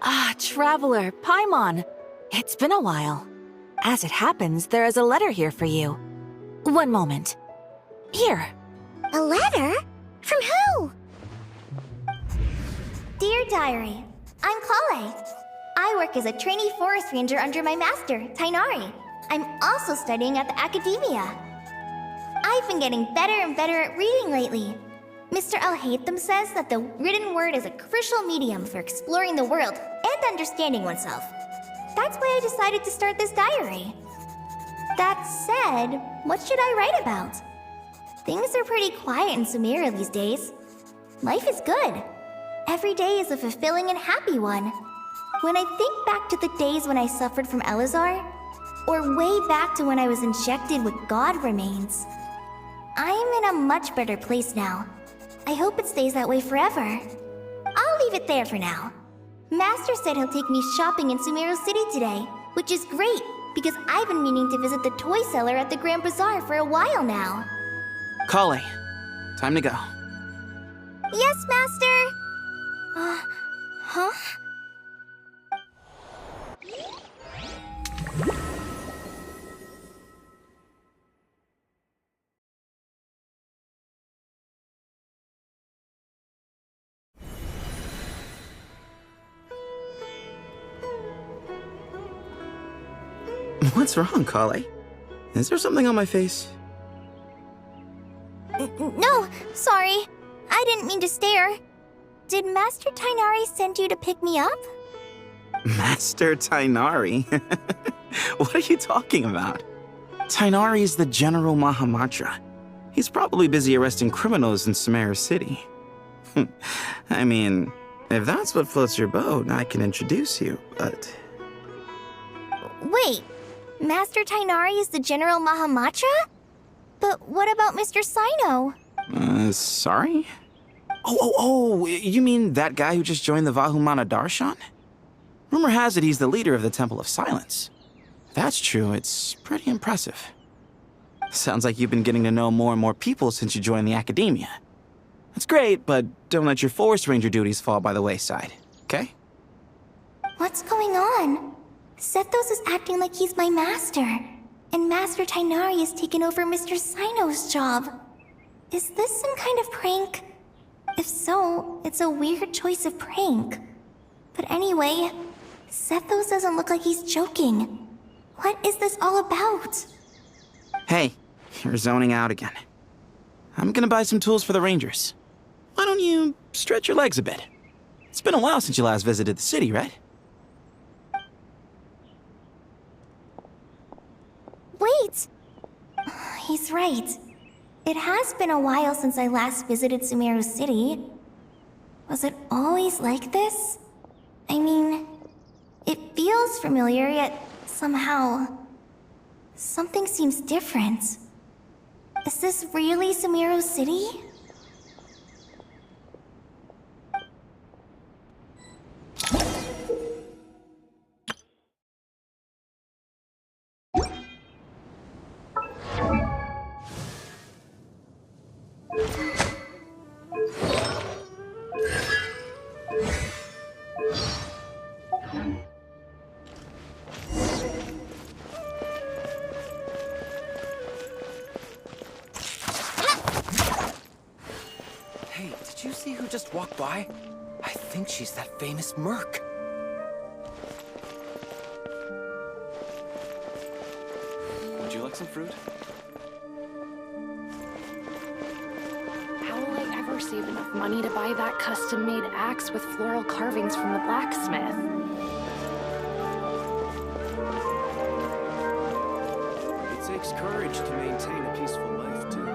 Ah, Traveler, Paimon. It's been a while. As it happens, there is a letter here for you. One moment. Here. A letter? From who? Dear Diary, I'm Kale. I work as a trainee forest ranger under my master, Tainari. I'm also studying at the academia. I've been getting better and better at reading lately. Mr. Al-Haytham says that the written word is a crucial medium for exploring the world and understanding oneself. That's why I decided to start this diary. That said, what should I write about? Things are pretty quiet in Sumeria these days. Life is good. Every day is a fulfilling and happy one. When I think back to the days when I suffered from Elazar, or way back to when I was injected with God remains, I am in a much better place now. I hope it stays that way forever. I'll leave it there for now. Master said he'll take me shopping in Sumeru City today, which is great, because I've been meaning to visit the toy seller at the Grand Bazaar for a while now. Kale, time to go. Yes, Master! Huh? What's wrong, Kale? Is there something on my face? No, sorry. I didn't mean to stare. Did Master Tainari send you to pick me up? Master Tainari? What are you talking about? Tainari is the General Mahamatra. He's probably busy arresting criminals in Sumeru City. I mean, if that's what floats your boat, I can introduce you, but... Wait, Master Tainari is the General Mahamatra? But what about Mr. Sino? Sorry? Oh, you mean that guy who just joined the Vahumana Darshan? Rumor has it he's the leader of the Temple of Silence. If that's true, it's pretty impressive. Sounds like you've been getting to know more and more people since you joined the academia. That's great, but don't let your forest ranger duties fall by the wayside, okay? What's going on? Sethos is acting like he's my master, and Master Tainari has taken over Mr. Sino's job. Is this some kind of prank? If so, it's a weird choice of prank. But anyway, Sethos doesn't look like he's joking. What is this all about? Hey, you're zoning out again. I'm gonna buy some tools for the rangers. Why don't you stretch your legs a bit? It's been a while since you last visited the city, right? Wait! He's right. It has been a while since I last visited Sumeru City. Was it always like this? I mean, it feels familiar, yet somehow... something seems different. Is this really Sumeru City? Hey, did you see who just walked by? I think she's that famous merc. Would you like some fruit? How will I ever save enough money to buy that custom-made axe with floral carvings from the blacksmith? It takes courage to maintain a peaceful life, too.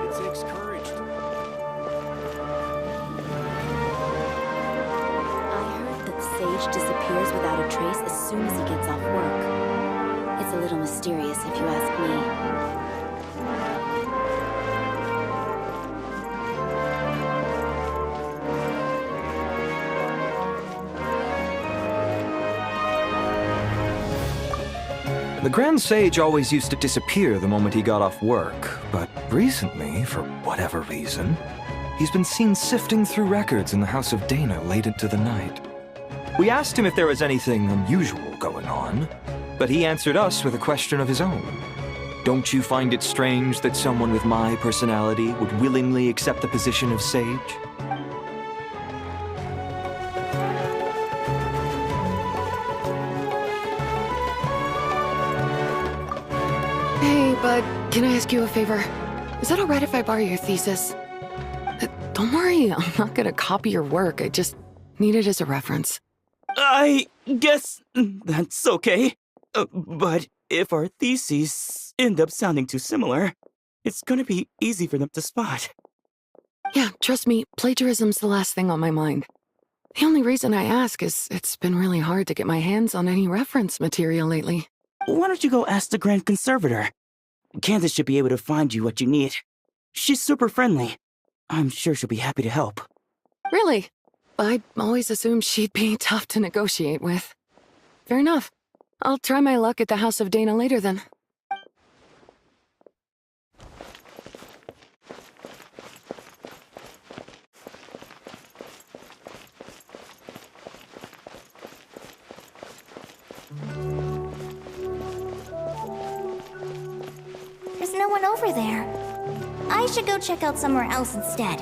It takes courage to... disappears without a trace as soon as he gets off work. It's a little mysterious if you ask me. The Grand Sage always used to disappear the moment he got off work, but recently, for whatever reason, he's been seen sifting through records in the House of Dana late into the night. We asked him if there was anything unusual going on, but he answered us with a question of his own. Don't you find it strange that someone with my personality would willingly accept the position of sage? Hey, bud, can I ask you a favor? Is it alright if I borrow your thesis? Don't worry, I'm not gonna copy your work. I just need it as a reference. I guess that's okay. But if our theses end up sounding too similar, it's gonna be easy for them to spot. Yeah, trust me, plagiarism's the last thing on my mind. The only reason I ask is it's been really hard to get my hands on any reference material lately. Why don't you go ask the Grand Conservator? Candace should be able to find you what you need. She's super friendly. I'm sure she'll be happy to help. Really? I always assumed she'd be tough to negotiate with. Fair enough. I'll try my luck at the House of Dana later then. There's no one over there. I should go check out somewhere else instead.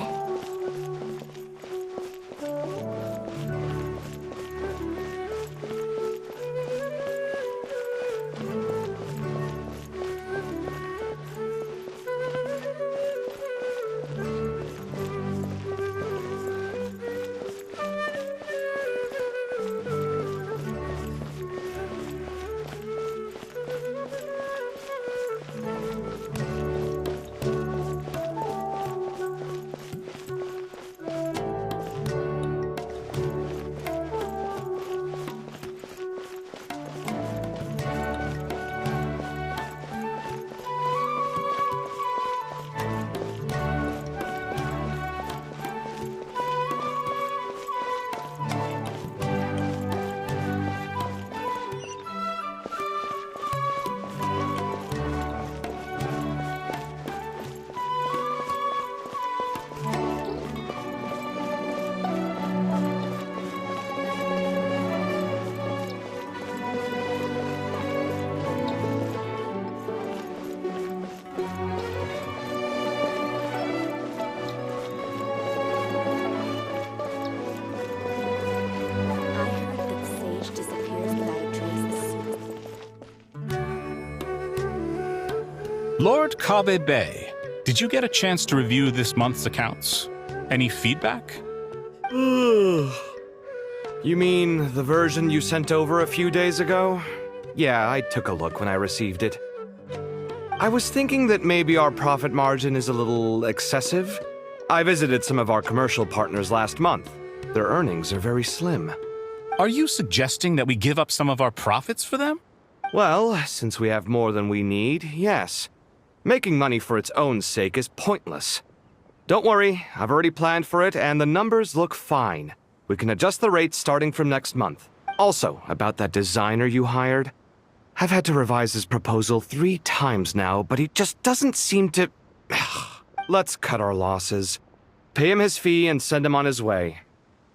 Lord Kabe Bay, did you get a chance to review this month's accounts? Any feedback? You mean the version you sent over a few days ago? Yeah, I took a look when I received it. I was thinking that maybe our profit margin is a little excessive. I visited some of our commercial partners last month. Their earnings are very slim. Are you suggesting that we give up some of our profits for them? Well, since we have more than we need, yes. Making money for its own sake is pointless. Don't worry, I've already planned for it, and the numbers look fine. We can adjust the rates starting from next month. Also, about that designer you hired, I've had to revise his proposal 3 times now, but he just doesn't seem to... Let's cut our losses. Pay him his fee and send him on his way.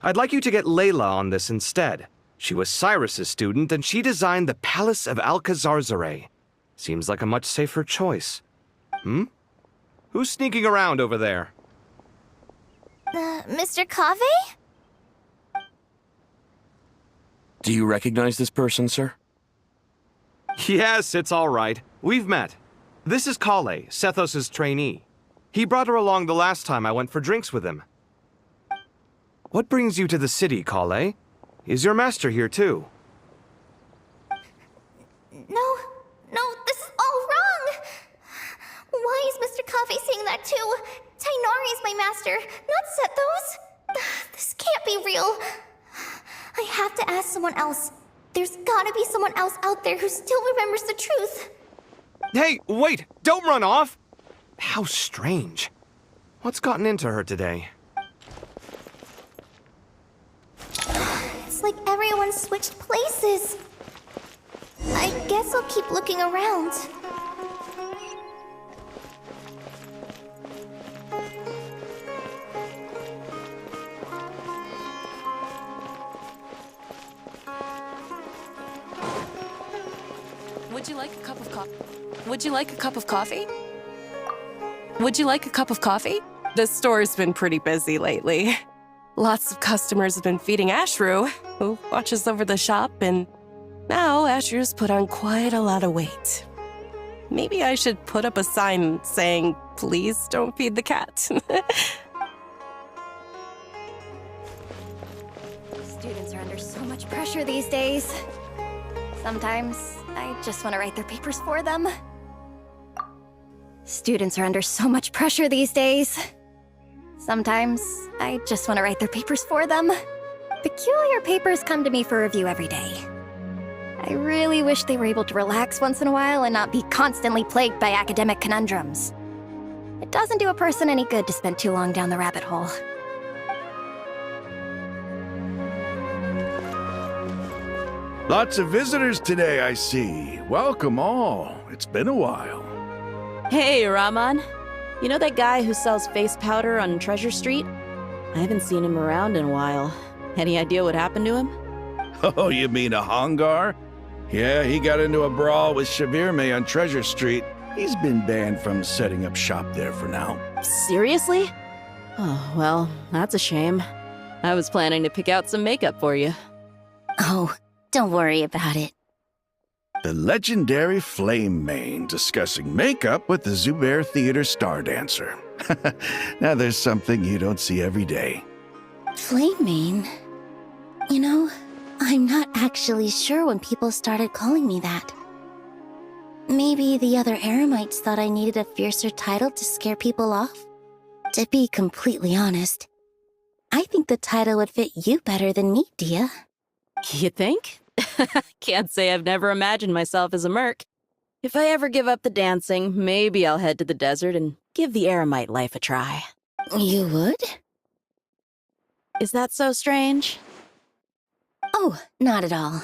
I'd like you to get Layla on this instead. She was Cyrus's student, and she designed the Palace of Alcazarzare. Seems like a much safer choice. Who's sneaking around over there? Mr. Cave? Do you recognize this person, sir? Yes, it's all right. We've met. This is Kale, Sethos' trainee. He brought her along the last time I went for drinks with him. What brings you to the city, Kale? Is your master here too? No, this is all wrong! Why is Mr. Cave saying that too? Tainari is my master, not Sethos. This can't be real. I have to ask someone else. There's gotta be someone else out there who still remembers the truth. Hey, wait! Don't run off! How strange. What's gotten into her today? It's like everyone switched places. I guess I'll keep looking around. Would you like a cup of coffee? Would you like a cup of coffee? Would you like a cup of coffee? The store's been pretty busy lately. Lots of customers have been feeding Ashru, who watches over the shop, and now Ashru's put on quite a lot of weight. Maybe I should put up a sign saying, please don't feed the cat. Students are under so much pressure these days. Sometimes I just want to write their papers for them. Students are under so much pressure these days. Sometimes I just want to write their papers for them. Peculiar papers come to me for review every day. I really wish they were able to relax once in a while and not be constantly plagued by academic conundrums. It doesn't do a person any good to spend too long down the rabbit hole. Lots of visitors today, I see. Welcome all. It's been a while. Hey, Rahman. You know that guy who sells face powder on Treasure Street? I haven't seen him around in a while. Any idea what happened to him? Oh, you mean a Hongar? Yeah, he got into a brawl with Shavirme on Treasure Street. He's been banned from setting up shop there for now. Seriously? Oh, well, that's a shame. I was planning to pick out some makeup for you. Oh, don't worry about it. The legendary Flame Mane discussing makeup with the Zubair Theater star dancer. Now there's something you don't see every day. Flame Mane? You know, I'm not actually sure when people started calling me that. Maybe the other Eremites thought I needed a fiercer title to scare people off? To be completely honest, I think the title would fit you better than me, Dia. You think? Can't say I've never imagined myself as a merc. If I ever give up the dancing, maybe I'll head to the desert and give the Eremite life a try. You would? Is that so strange? Oh, not at all.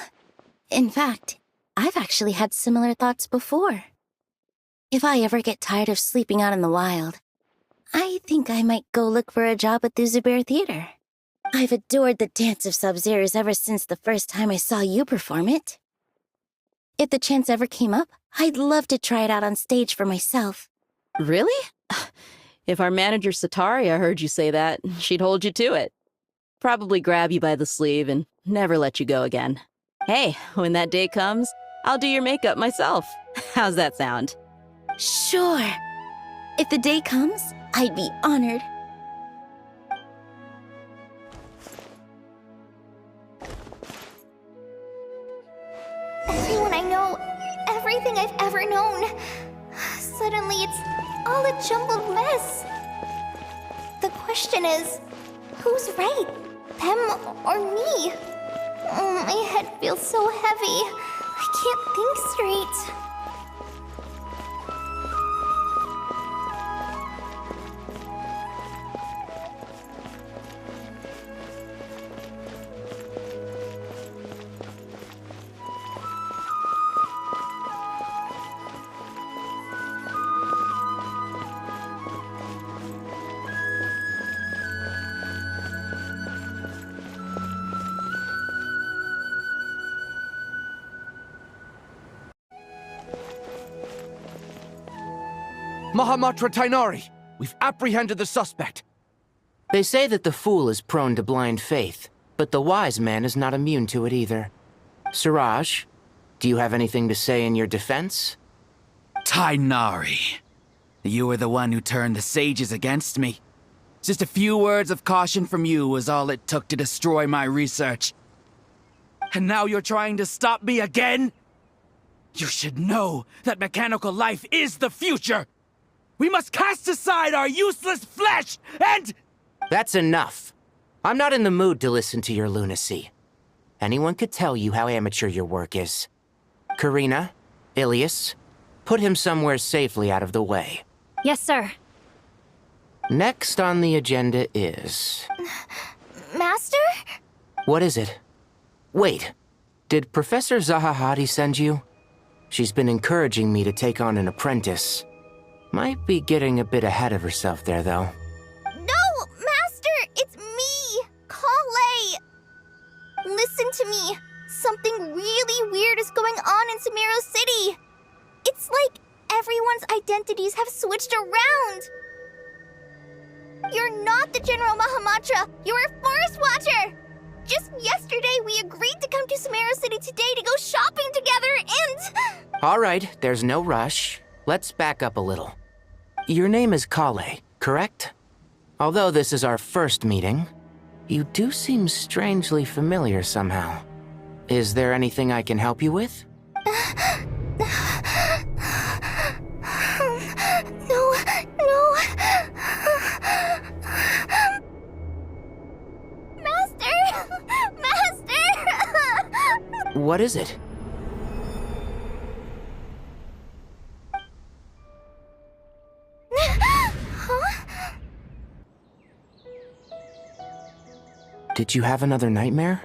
In fact, I've actually had similar thoughts before. If I ever get tired of sleeping out in the wild, I think I might go look for a job at the Zubair Theater. I've adored the dance of Sub-Zeros ever since the first time I saw you perform it. If the chance ever came up, I'd love to try it out on stage for myself. Really? If our manager Sataria heard you say that, she'd hold you to it. Probably grab you by the sleeve and never let you go again. Hey, when that day comes, I'll do your makeup myself. How's that sound? Sure. If the day comes, I'd be honored. Everyone I know, everything I've ever known. Suddenly it's all a jumbled mess. The question is, who's right? Them or me? Oh, my head feels so heavy. I can't think straight. Mahamatra Tainari, we've apprehended the suspect. They say that the fool is prone to blind faith, but the wise man is not immune to it either. Siraj, do you have anything to say in your defense? Tainari, you were the one who turned the sages against me. Just a few words of caution from you was all it took to destroy my research. And now you're trying to stop me again? You should know that mechanical life is the future! We must cast aside our useless flesh and... That's enough. I'm not in the mood to listen to your lunacy. anyone could tell you how amateur your work is. Karina, Ilias, put him somewhere safely out of the way. Yes, sir. Next on the agenda is... Master? What is it? Wait, did Professor Zahahati send you? She's been encouraging me to take on an apprentice. Might be getting a bit ahead of herself there, though. No, Master! It's me! Kale! Listen to me. Something really weird is going on in Sumeru City. It's like everyone's identities have switched around. You're not the General Mahamatra. You're a Forest Watcher. Just yesterday, we agreed to come to Sumeru City today to go shopping together and... All right, there's no rush. Let's back up a little. Your name is Kale, correct? Although this is our first meeting, you do seem strangely familiar somehow. Is there anything I can help you with? No. Master! What is it? Huh? Did you have another nightmare?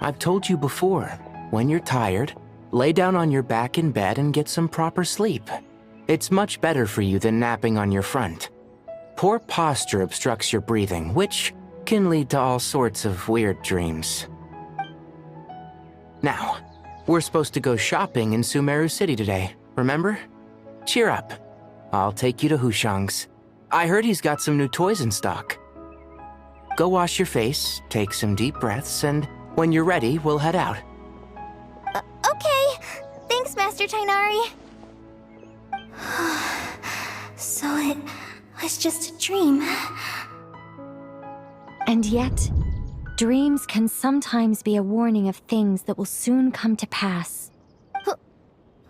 I've told you before, when you're tired, lay down on your back in bed and get some proper sleep. It's much better for you than napping on your front. Poor posture obstructs your breathing, which can lead to all sorts of weird dreams. Now, we're supposed to go shopping in Sumeru City today, remember? Cheer up. I'll take you to Hushang's. I heard he's got some new toys in stock. Go wash your face, take some deep breaths, and when you're ready, we'll head out. Okay. Thanks, Master Tainari. So it was just a dream. And yet, dreams can sometimes be a warning of things that will soon come to pass.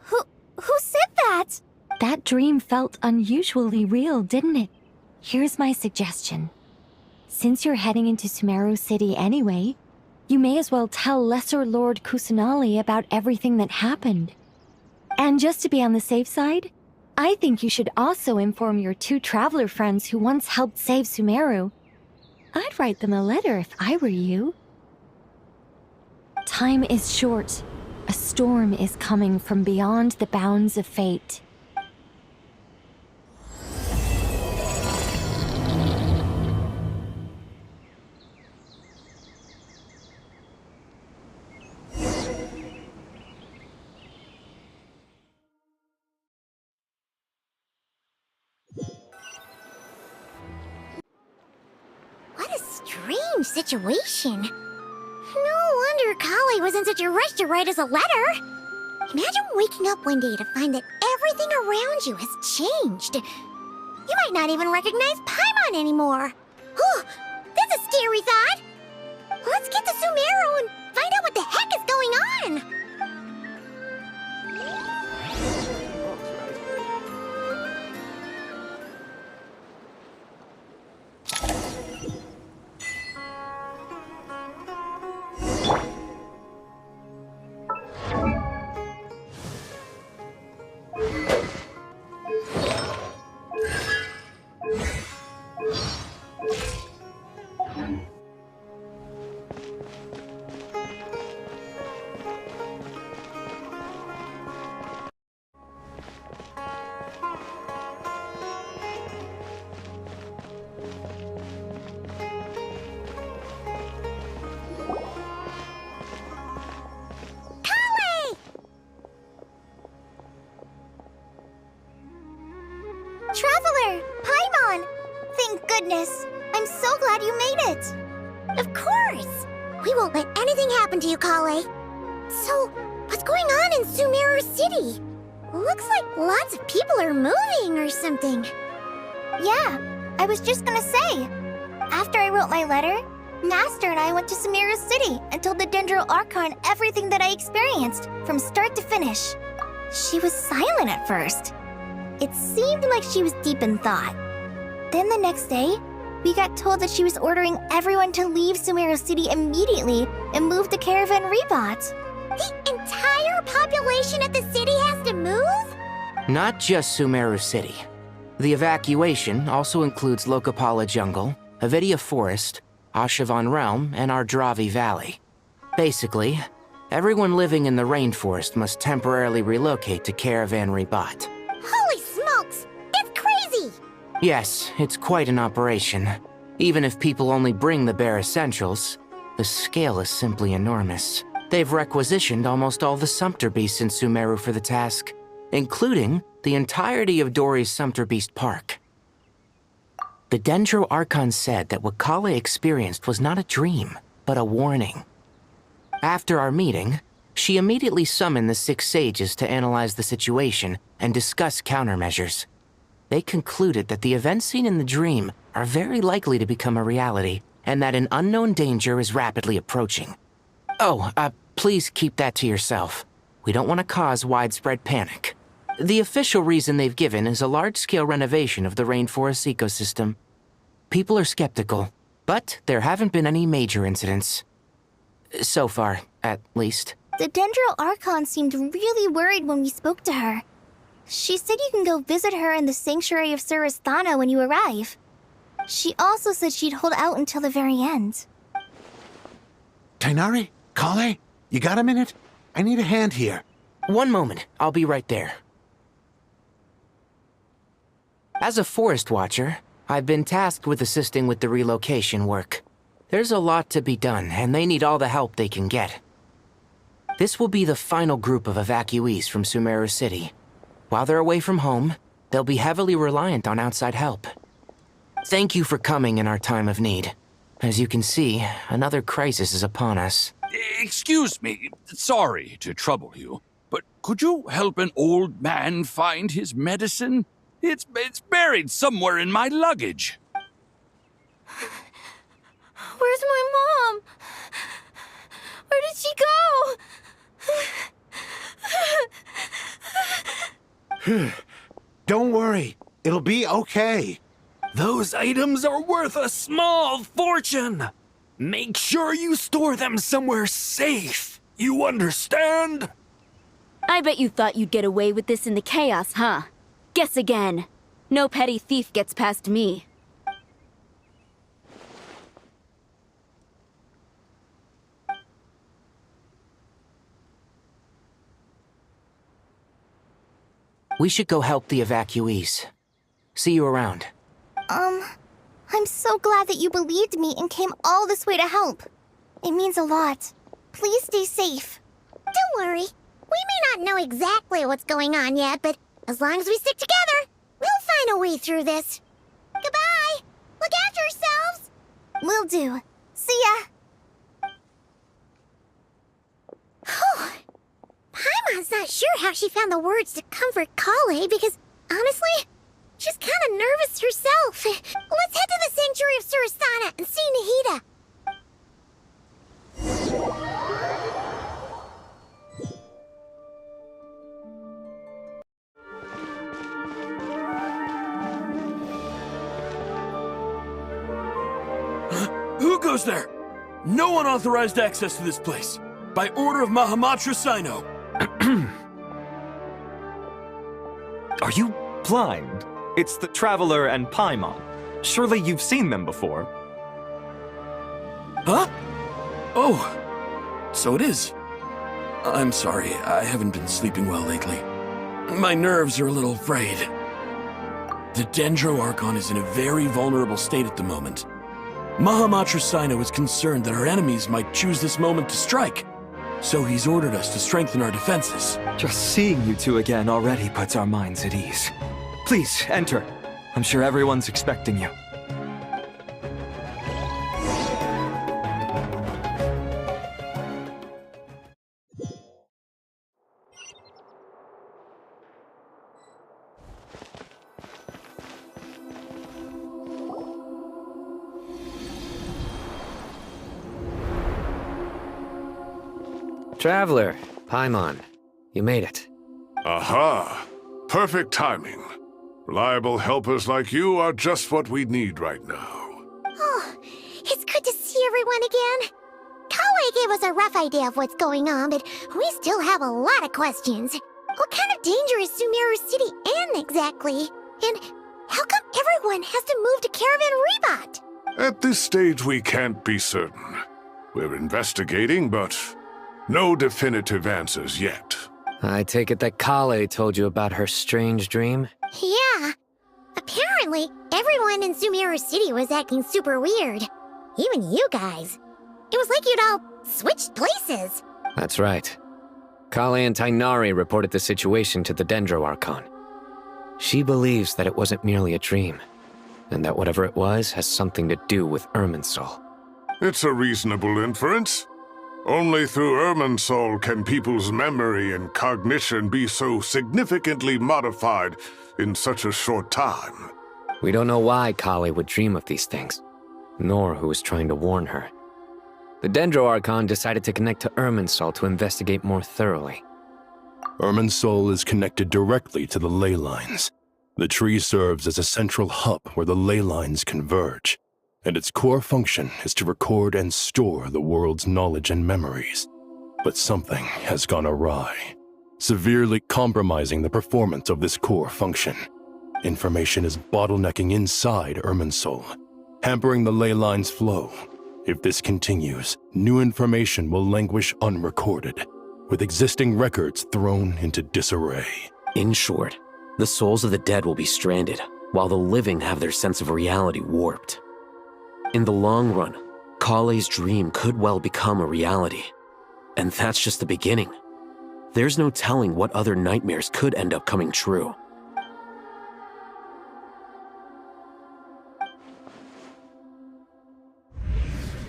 Who said that? That dream felt unusually real, didn't it? Here's my suggestion. Since you're heading into Sumeru City anyway, you may as well tell Lesser Lord Kusanali about everything that happened. And just to be on the safe side, I think you should also inform your 2 traveler friends who once helped save Sumeru. I'd write them a letter if I were you. Time is short. A storm is coming from beyond the bounds of fate. What a strange situation. No wonder Kale was in such a rush to write us a letter. Imagine waking up one day to find that everything around you has changed. You might not even recognize Paimon anymore. Oh, that's a scary thought. Let's get to Sumeru and find out what the heck is going on. Traveler! Paimon! Thank goodness! I'm so glad you made it! Of course! We won't let anything happen to you, Kale. So, what's going on in Sumeru City? Looks like lots of people are moving or something. Yeah, I was just gonna say. After I wrote my letter, Master and I went to Sumeru City and told the Dendro Archon everything that I experienced, from start to finish. She was silent at first. It seemed like she was deep in thought. Then the next day, We got told that she was ordering everyone to leave Sumeru City immediately and move to Caravan Rebot. The entire population of the city has to move? Not just Sumeru City. The evacuation also includes Lokapala Jungle, Avidia Forest, Ashavan Realm, and Ardravi Valley. Basically, everyone living in the rainforest must temporarily relocate to Caravan Rebot. Holy smokes! That's crazy! Yes, it's quite an operation. Even if people only bring the bare essentials, the scale is simply enormous. They've requisitioned almost all the Sumpter Beasts in Sumeru for the task, including the entirety of Dori's Sumpter Beast Park. The Dendro Archon said that what Kale experienced was not a dream, but a warning. After our meeting, she immediately summoned the 6 sages to analyze the situation and discuss countermeasures. They concluded that the events seen in the dream are very likely to become a reality, and that an unknown danger is rapidly approaching. Oh, please keep that to yourself. We don't want to cause widespread panic. The official reason they've given is a large-scale renovation of the rainforest ecosystem. People are skeptical, but there haven't been any major incidents. So far, at least. The Dendro Archon seemed really worried when we spoke to her. She said you can go visit her in the Sanctuary of Surasthana when you arrive. She also said she'd hold out until the very end. Tighnari? Kale? You got a minute? I need a hand here. One moment, I'll be right there. As a forest watcher, I've been tasked with assisting with the relocation work. There's a lot to be done, and they need all the help they can get. This will be the final group of evacuees from Sumeru City. While they're away from home, they'll be heavily reliant on outside help. Thank you for coming in our time of need. As you can see, another crisis is upon us. Excuse me, sorry to trouble you, but could you help an old man find his medicine? It's buried somewhere in my luggage. Where's my mom? Where did she go? Don't worry, it'll be okay. Those items are worth a small fortune. Make sure you store them somewhere safe. You understand? I bet you thought you'd get away with this in the chaos, huh? Guess again. No petty thief gets past me. We should go help the evacuees. See you around. I'm so glad that you believed me and came all this way to help. It means a lot. Please stay safe. Don't worry. We may not know exactly what's going on yet, but as long as we stick together, we'll find a way through this. Goodbye! Look after yourselves! Will do. See ya! Paimon's not sure how she found the words to comfort Kale because, honestly, she's kind of nervous herself. Let's head to the Sanctuary of Surasthana and see Nahida. Who goes there? No unauthorized access to this place. By order of Mahamatra Sino. Are you blind? It's the Traveler and Paimon. Surely you've seen them before. Huh? Oh, so it is. I'm sorry, I haven't been sleeping well lately. My nerves are a little frayed. The Dendro Archon is in a very vulnerable state at the moment. Mahamatra Sino is concerned that our enemies might choose this moment to strike. So he's ordered us to strengthen our defenses. Just seeing you two again already puts our minds at ease. Please, enter. I'm sure everyone's expecting you. Traveler, Paimon, you made it. Aha! Perfect timing. Reliable helpers like you are just what we need right now. It's good to see everyone again. Kale gave us a rough idea of what's going on, but we still have a lot of questions. What kind of danger is Sumeru City in exactly? And how come everyone has to move to Caravan Rebot? At this stage, we can't be certain. We're investigating, but no definitive answers yet. I take it that Kale told you about her strange dream? Yeah. Apparently, everyone in Sumeru City was acting super weird. Even you guys. It was like you'd all switched places. That's right. Kale and Tainari reported the situation to the Dendro Archon. She believes that it wasn't merely a dream, and that whatever it was has something to do with Irminsul. It's a reasonable inference. Only through Irminsul can people's memory and cognition be so significantly modified in such a short time. We don't know why Kale would dream of these things, nor who was trying to warn her. The Dendro Archon decided to connect to Irminsul to investigate more thoroughly. Irminsul is connected directly to the ley lines. The tree serves as a central hub where the ley lines converge, and its core function is to record and store the world's knowledge and memories. But something has gone awry, severely compromising the performance of this core function. Information is bottlenecking inside Irminsul, hampering the ley lines' flow. If this continues, new information will languish unrecorded, with existing records thrown into disarray. In short, the souls of the dead will be stranded, while the living have their sense of reality warped. In the long run, Kale's dream could well become a reality. And that's just the beginning. There's no telling what other nightmares could end up coming true.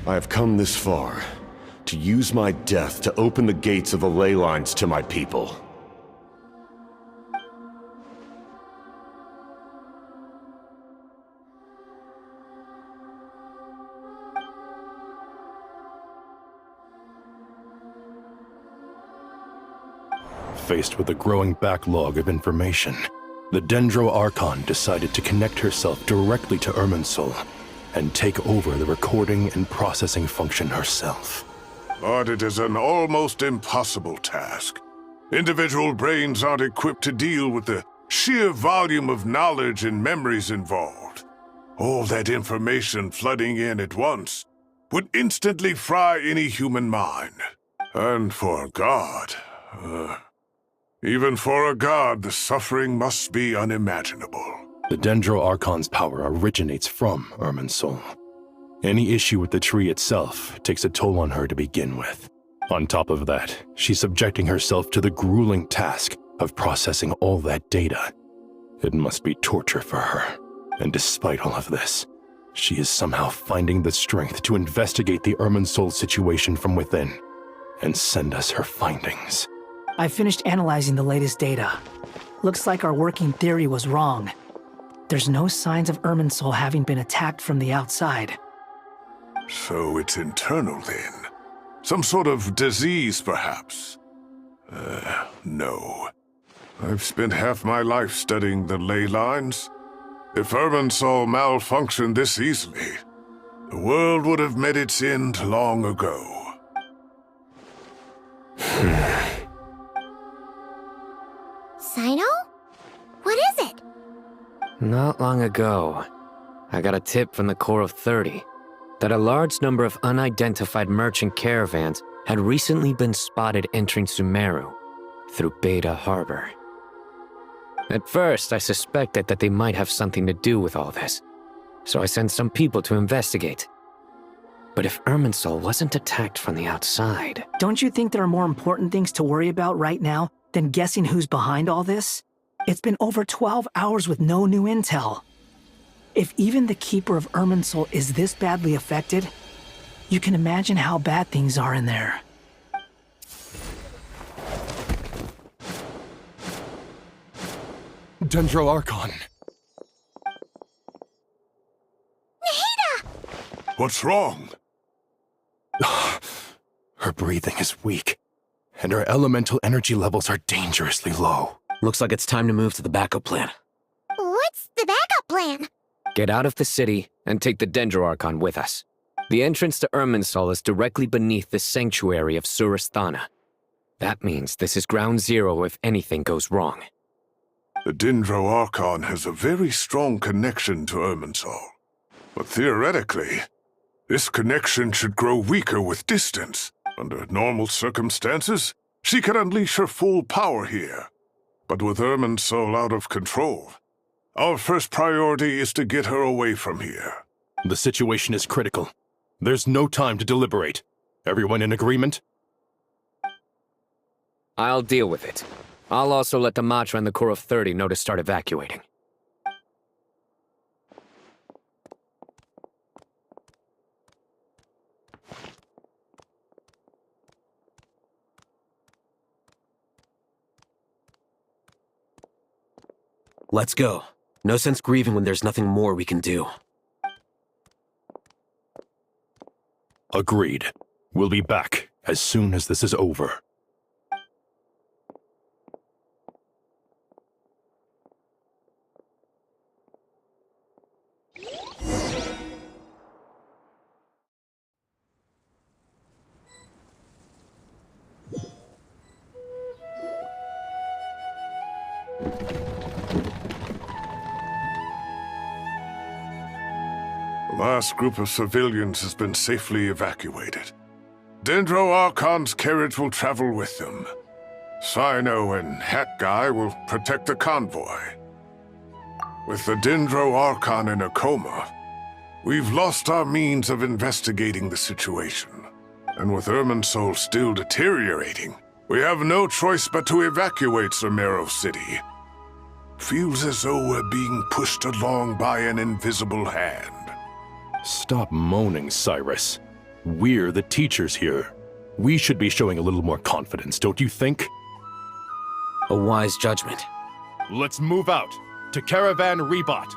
I have come this far, to use my death to open the gates of the ley lines to my people. Faced with a growing backlog of information, the Dendro Archon decided to connect herself directly to Irminsul and take over the recording and processing function herself. But it is an almost impossible task. Individual brains aren't equipped to deal with the sheer volume of knowledge and memories involved. All that information flooding in at once would instantly fry any human mind. And for a god, even for a god, the suffering must be unimaginable. The Dendro Archon's power originates from Irminsul. Any issue with the tree itself takes a toll on her to begin with. On top of that, she's subjecting herself to the grueling task of processing all that data. It must be torture for her. And despite all of this, she is somehow finding the strength to investigate the Irminsul situation from within and send us her findings. I finished analyzing the latest data. Looks like our working theory was wrong. There's no signs of Irminsul having been attacked from the outside. So it's internal then? Some sort of disease, perhaps? No. I've spent half my life studying the ley lines. If Irminsul malfunctioned this easily, the world would have met its end long ago. Sino? What is it? Not long ago, I got a tip from the Core of 30 that a large number of unidentified merchant caravans had recently been spotted entering Sumeru through Beta Harbor. At first, I suspected that they might have something to do with all this, so I sent some people to investigate. But if Irminsul wasn't attacked from the outside... Don't you think there are more important things to worry about right now than guessing who's behind all this? It's been over 12 hours with no new intel. If even the Keeper of Irminsul is this badly affected, you can imagine how bad things are in there. Dendro Archon. Nahida! What's wrong? Her breathing is weak, and her elemental energy levels are dangerously low. Looks like it's time to move to the backup plan. What's the backup plan? Get out of the city and take the Dendro Archon with us. The entrance to Irminsul is directly beneath the sanctuary of Surasthana. That means this is ground zero if anything goes wrong. The Dendro Archon has a very strong connection to Irminsul. But theoretically, this connection should grow weaker with distance. Under normal circumstances, she could unleash her full power here. But with Irminsul out of control, our first priority is to get her away from here. The situation is critical. There's no time to deliberate. Everyone in agreement? I'll deal with it. I'll also let the Matra and the Core of 30 know to start evacuating. Let's go. No sense grieving when there's nothing more we can do. Agreed. We'll be back as soon as this is over. The last group of civilians has been safely evacuated. Dendro Archon's carriage will travel with them. Sino and Hat Guy will protect the convoy. With the Dendro Archon in a coma, we've lost our means of investigating the situation. And with Irminsul still deteriorating, we have no choice but to evacuate Sumeru City. Feels as though we're being pushed along by an invisible hand. Stop moaning, Cyrus. We're the teachers here. We should be showing a little more confidence, don't you think? A wise judgment. Let's move out to Caravan Rebot.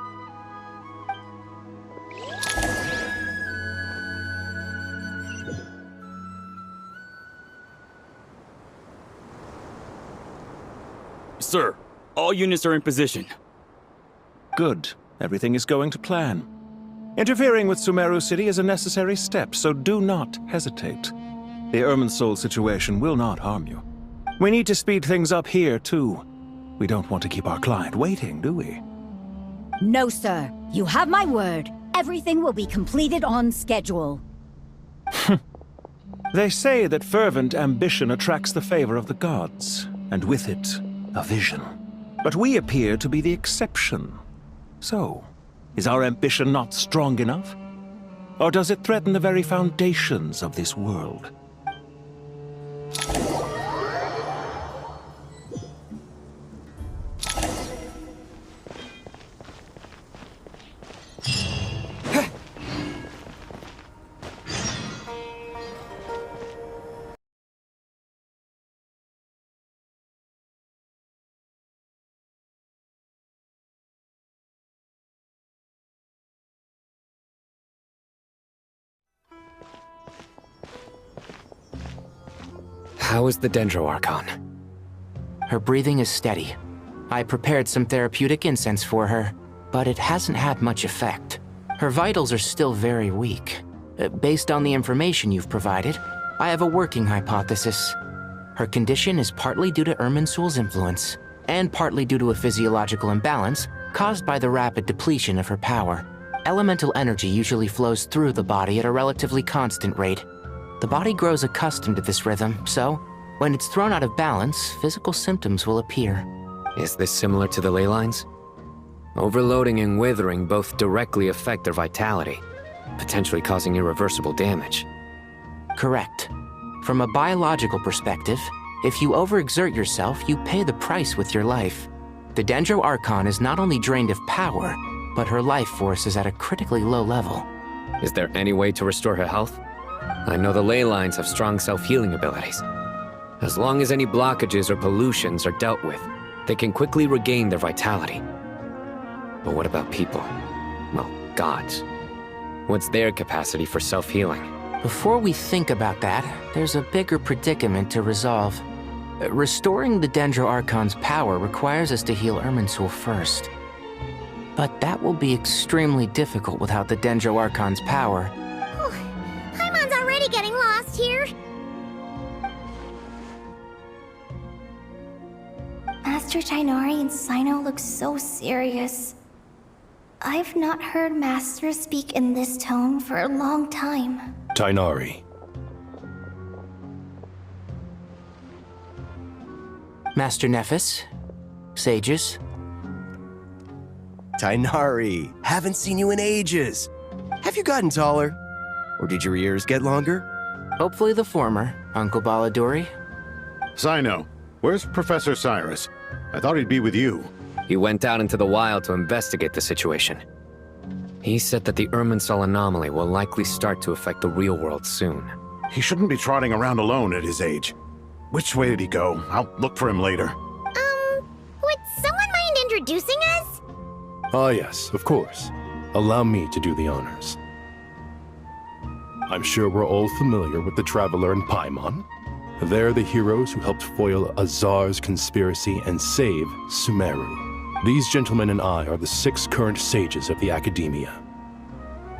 Sir, all units are in position. Good. Everything is going to plan. Interfering with Sumeru City is a necessary step, so do not hesitate. The Irminsul situation will not harm you. We need to speed things up here, too. We don't want to keep our client waiting, do we? No, sir. You have my word. Everything will be completed on schedule. They say that fervent ambition attracts the favor of the gods, and with it, a vision. But we appear to be the exception. So, is our ambition not strong enough? Or does it threaten the very foundations of this world? How is the Dendro Archon? Her breathing is steady. I prepared some therapeutic incense for her, but it hasn't had much effect. Her vitals are still very weak. Based on the information you've provided, I have a working hypothesis. Her condition is partly due to Irminsul's influence, and partly due to a physiological imbalance caused by the rapid depletion of her power. Elemental energy usually flows through the body at a relatively constant rate. The body grows accustomed to this rhythm, so when it's thrown out of balance, physical symptoms will appear. Is this similar to the ley lines? Overloading and withering both directly affect their vitality, potentially causing irreversible damage. Correct. From a biological perspective, if you overexert yourself, you pay the price with your life. The Dendro Archon is not only drained of power, but her life force is at a critically low level. Is there any way to restore her health? I know the ley lines have strong self-healing abilities. As long as any blockages or pollutions are dealt with, they can quickly regain their vitality. But what about people? Well, gods. What's their capacity for self-healing? Before we think about that, there's a bigger predicament to resolve. Restoring the Dendro Archon's power requires us to heal Irminsul first. But that will be extremely difficult without the Dendro Archon's power. almost here? Master Tainari and Sino look so serious. I've not heard Master speak in this tone for a long time. Tainari. Master Nephis? Sages? Tainari, haven't seen you in ages. Have you gotten taller? Or did your ears get longer? Hopefully the former, Uncle Baladuri. Sino, where's Professor Cyrus? I thought he'd be with you. He went out into the wild to investigate the situation. He said that the Irminsul anomaly will likely start to affect the real world soon. He shouldn't be trotting around alone at his age. Which way did he go? I'll look for him later. Would someone mind introducing us? Ah, yes, of course. Allow me to do the honors. I'm sure we're all familiar with the Traveler and Paimon. They're the heroes who helped foil Azar's conspiracy and save Sumeru. These gentlemen and I are the 6 current sages of the Academia.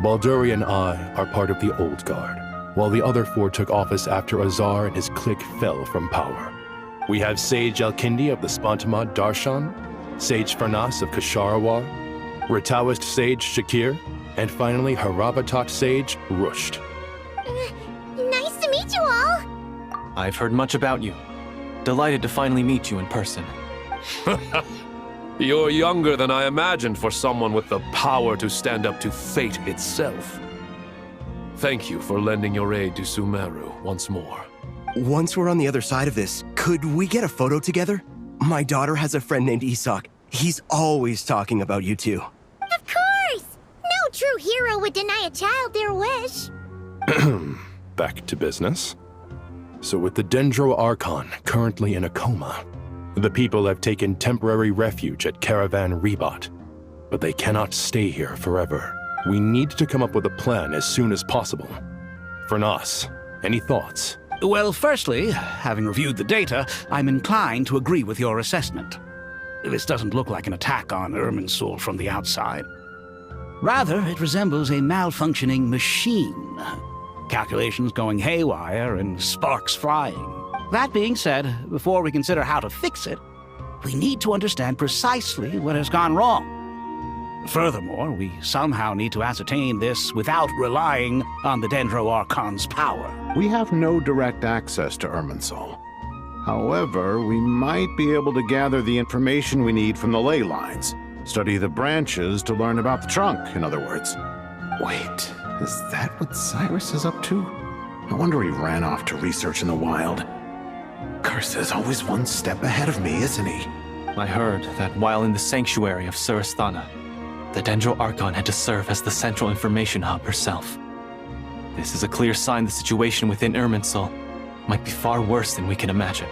Balduri and I are part of the Old Guard, while the other 4 took office after Azar and his clique fell from power. We have Sage Alkindi of the Spontamod Darshan, Sage Farnas of Kasharawar, Ritaoist Sage Shakir, and finally Harabatot Sage Rusht. Nice to meet you all! I've heard much about you. Delighted to finally meet you in person. You're younger than I imagined for someone with the power to stand up to fate itself. Thank you for lending your aid to Sumeru once more. Once we're on the other side of this, could we get a photo together? My daughter has a friend named Isak. He's always talking about you two. Of course! No true hero would deny a child their wish. Back to business. So with the Dendro Archon currently in a coma, the people have taken temporary refuge at Caravan Rebot. But they cannot stay here forever. We need to come up with a plan as soon as possible. Fernas, any thoughts? Well, firstly, having reviewed the data, I'm inclined to agree with your assessment. This doesn't look like an attack on Irminsul from the outside. Rather, it resembles a malfunctioning machine. Calculations going haywire and sparks flying. That being said, before we consider how to fix it, we need to understand precisely what has gone wrong. Furthermore, we somehow need to ascertain this without relying on the Dendro Archon's power. We have no direct access to Irminsul. However, we might be able to gather the information we need from the ley lines. Study the branches to learn about the trunk, in other words. Wait, is that what Cyrus is up to? No wonder he ran off to research in the wild. Curse is always one step ahead of me, isn't he? I heard that while in the sanctuary of Surasthana, the Dendro Archon had to serve as the central information hub herself. This is a clear sign the situation within Irminsul might be far worse than we can imagine.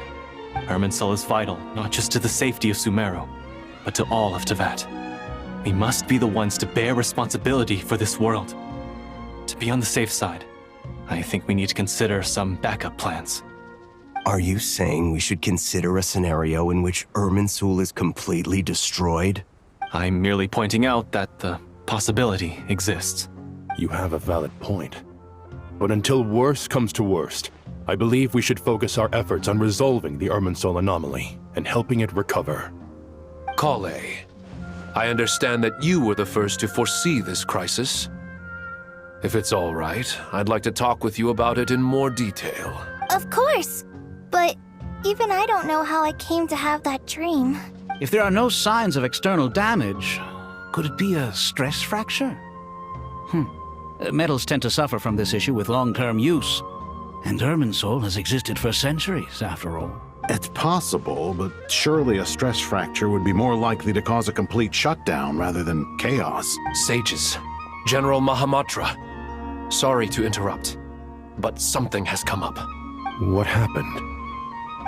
Irminsul is vital, not just to the safety of Sumeru, but to all of Teyvat. We must be the ones to bear responsibility for this world. To be on the safe side, I think we need to consider some backup plans. Are you saying we should consider a scenario in which Irminsul is completely destroyed? I'm merely pointing out that the possibility exists. You have a valid point. But until worst comes to worst, I believe we should focus our efforts on resolving the Irminsul anomaly and helping it recover. Kale, I understand that you were the first to foresee this crisis. If it's all right, I'd like to talk with you about it in more detail. Of course! But even I don't know how I came to have that dream. If there are no signs of external damage, could it be a stress fracture? Metals tend to suffer from this issue with long-term use. And Irminsul has existed for centuries, after all. It's possible, but surely a stress fracture would be more likely to cause a complete shutdown rather than chaos. Sages, General Mahamatra, sorry to interrupt, but something has come up. What happened?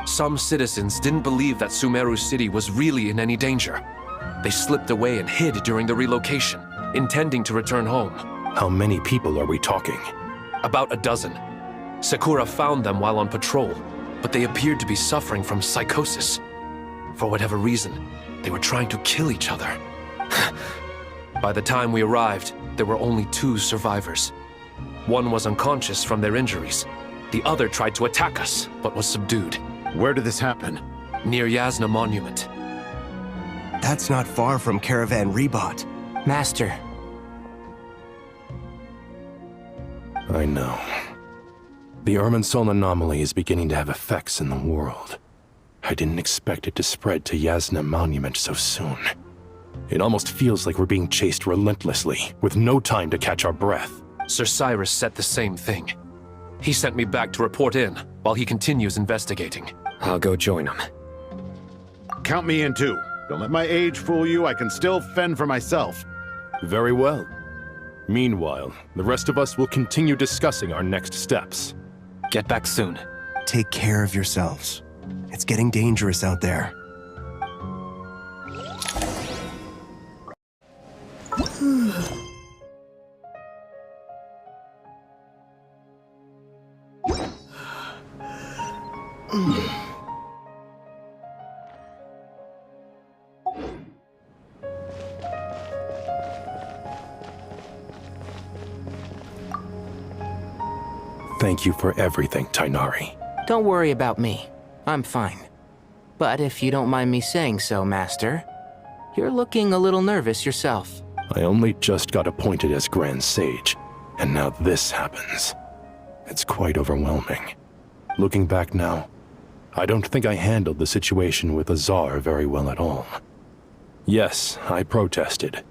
Some citizens didn't believe that Sumeru City was really in any danger. They slipped away and hid during the relocation, intending to return home. How many people are we talking? About a dozen. Sakura found them while on patrol, but they appeared to be suffering from psychosis. For whatever reason, they were trying to kill each other. By the time we arrived, there were only 2 survivors. One was unconscious from their injuries, The other tried to attack us, but was subdued. Where did this happen? Near Yasna Monument. That's not far from Caravan Rebot. Master. I know. The Irminsul anomaly is beginning to have effects in the world. I didn't expect it to spread to Yasna Monument so soon. It almost feels like we're being chased relentlessly, with no time to catch our breath. Sir Cyrus said the same thing. He sent me back to report in, while he continues investigating. I'll go join him. Count me in too. Don't let my age fool you, I can still fend for myself. Very well. Meanwhile, the rest of us will continue discussing our next steps. Get back soon. Take care of yourselves. It's getting dangerous out there. Thank you for everything, Tainari. Don't worry about me. I'm fine. But if you don't mind me saying so, Master, you're looking a little nervous yourself. I only just got appointed as Grand Sage, and now this happens. It's quite overwhelming. Looking back now, I don't think I handled the situation with Azar very well at all. Yes, I protested,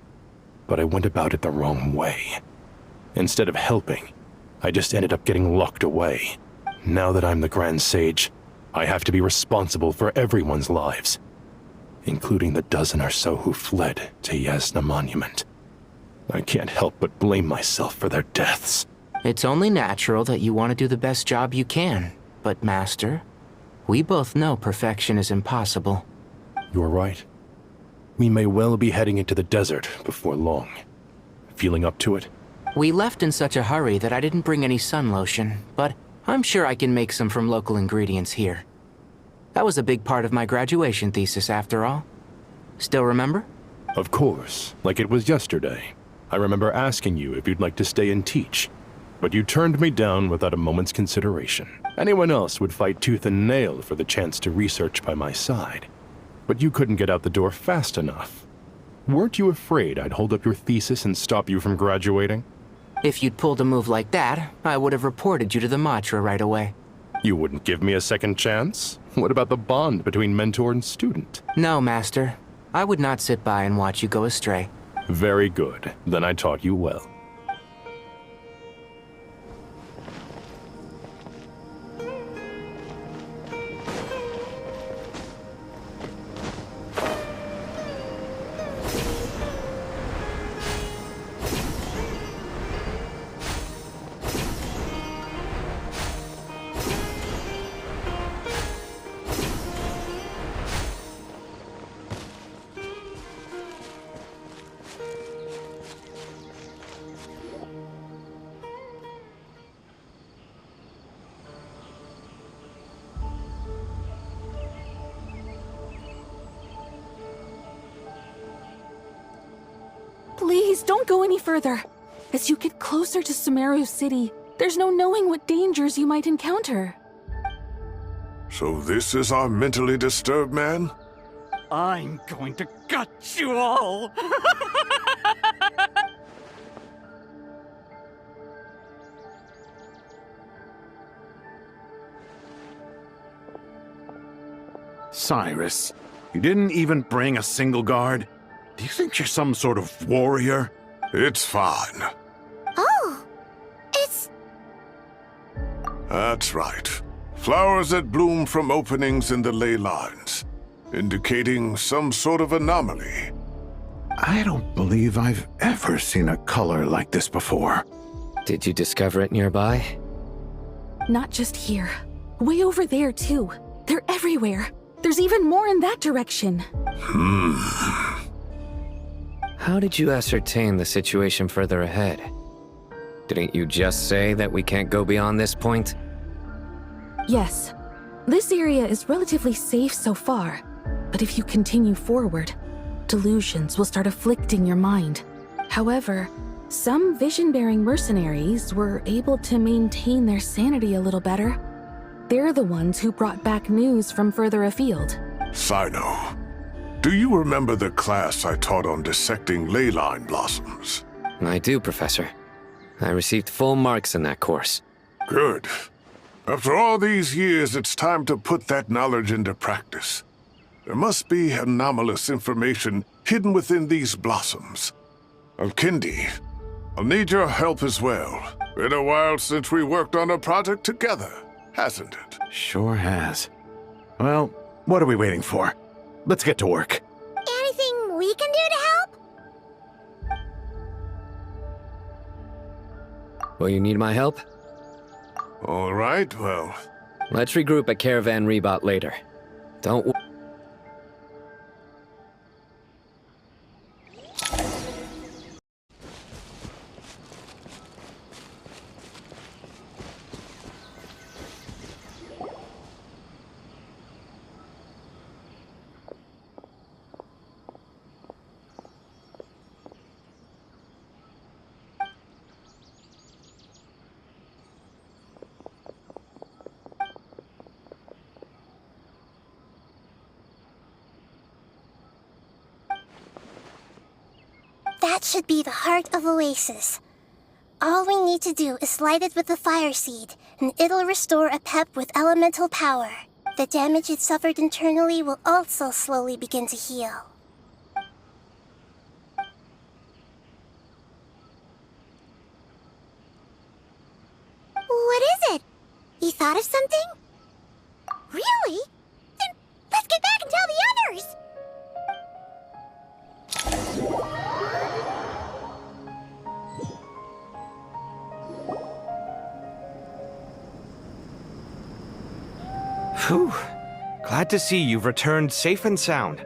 but I went about it the wrong way. Instead of helping, I just ended up getting locked away. Now that I'm the Grand Sage, I have to be responsible for everyone's lives, including the dozen or so who fled to Yasna Monument. I can't help but blame myself for their deaths. It's only natural that you want to do the best job you can, but Master, we both know perfection is impossible. You're right. We may well be heading into the desert before long. Feeling up to it? We left in such a hurry that I didn't bring any sun lotion, but I'm sure I can make some from local ingredients here. That was a big part of my graduation thesis, after all. Still remember? Of course, like it was yesterday. I remember asking you if you'd like to stay and teach, but you turned me down without a moment's consideration. Anyone else would fight tooth and nail for the chance to research by my side, but you couldn't get out the door fast enough. Weren't you afraid I'd hold up your thesis and stop you from graduating? If you'd pulled a move like that, I would have reported you to the Matra right away. You wouldn't give me a second chance? What about the bond between mentor and student? No, Master. I would not sit by and watch you go astray. Very good. Then I taught you well. Please, don't go any further. As you get closer to Sumeru City, there's no knowing what dangers you might encounter. So this is our mentally disturbed man? I'm going to gut you all! Cyrus, you didn't even bring a single guard? Do you think you're some sort of warrior? It's fine. Oh, it's... That's right. Flowers that bloom from openings in the ley lines, indicating some sort of anomaly. I don't believe I've ever seen a color like this before. Did you discover it nearby? Not just here. Way over there, too. They're everywhere. There's even more in that direction. How did you ascertain the situation further ahead? Didn't you just say that we can't go beyond this point? Yes. This area is relatively safe so far, but if you continue forward, delusions will start afflicting your mind. However, Some vision-bearing mercenaries were able to maintain their sanity a little better. They're the ones who brought back news from further afield. Sino, do you remember the class I taught on dissecting ley line blossoms? I do, Professor. I received full marks in that course. Good. After all these years, it's time to put that knowledge into practice. There must be anomalous information hidden within these blossoms. Alkindi, I'll need your help as well. Been a while since we worked on a project together, hasn't it? Sure has. Well, what are we waiting for? Let's get to work. Anything we can do to help? Will you need my help? All right, well... Let's regroup at Caravan Rebot later. Don't... That should be the heart of Oasis. All we need to do is light it with the fire seed, and it'll restore a pep with elemental power. The damage it suffered internally will also slowly begin to heal. What is it? You thought of something? Really? Then let's get back and tell the others! Whew. Glad to see you've returned safe and sound.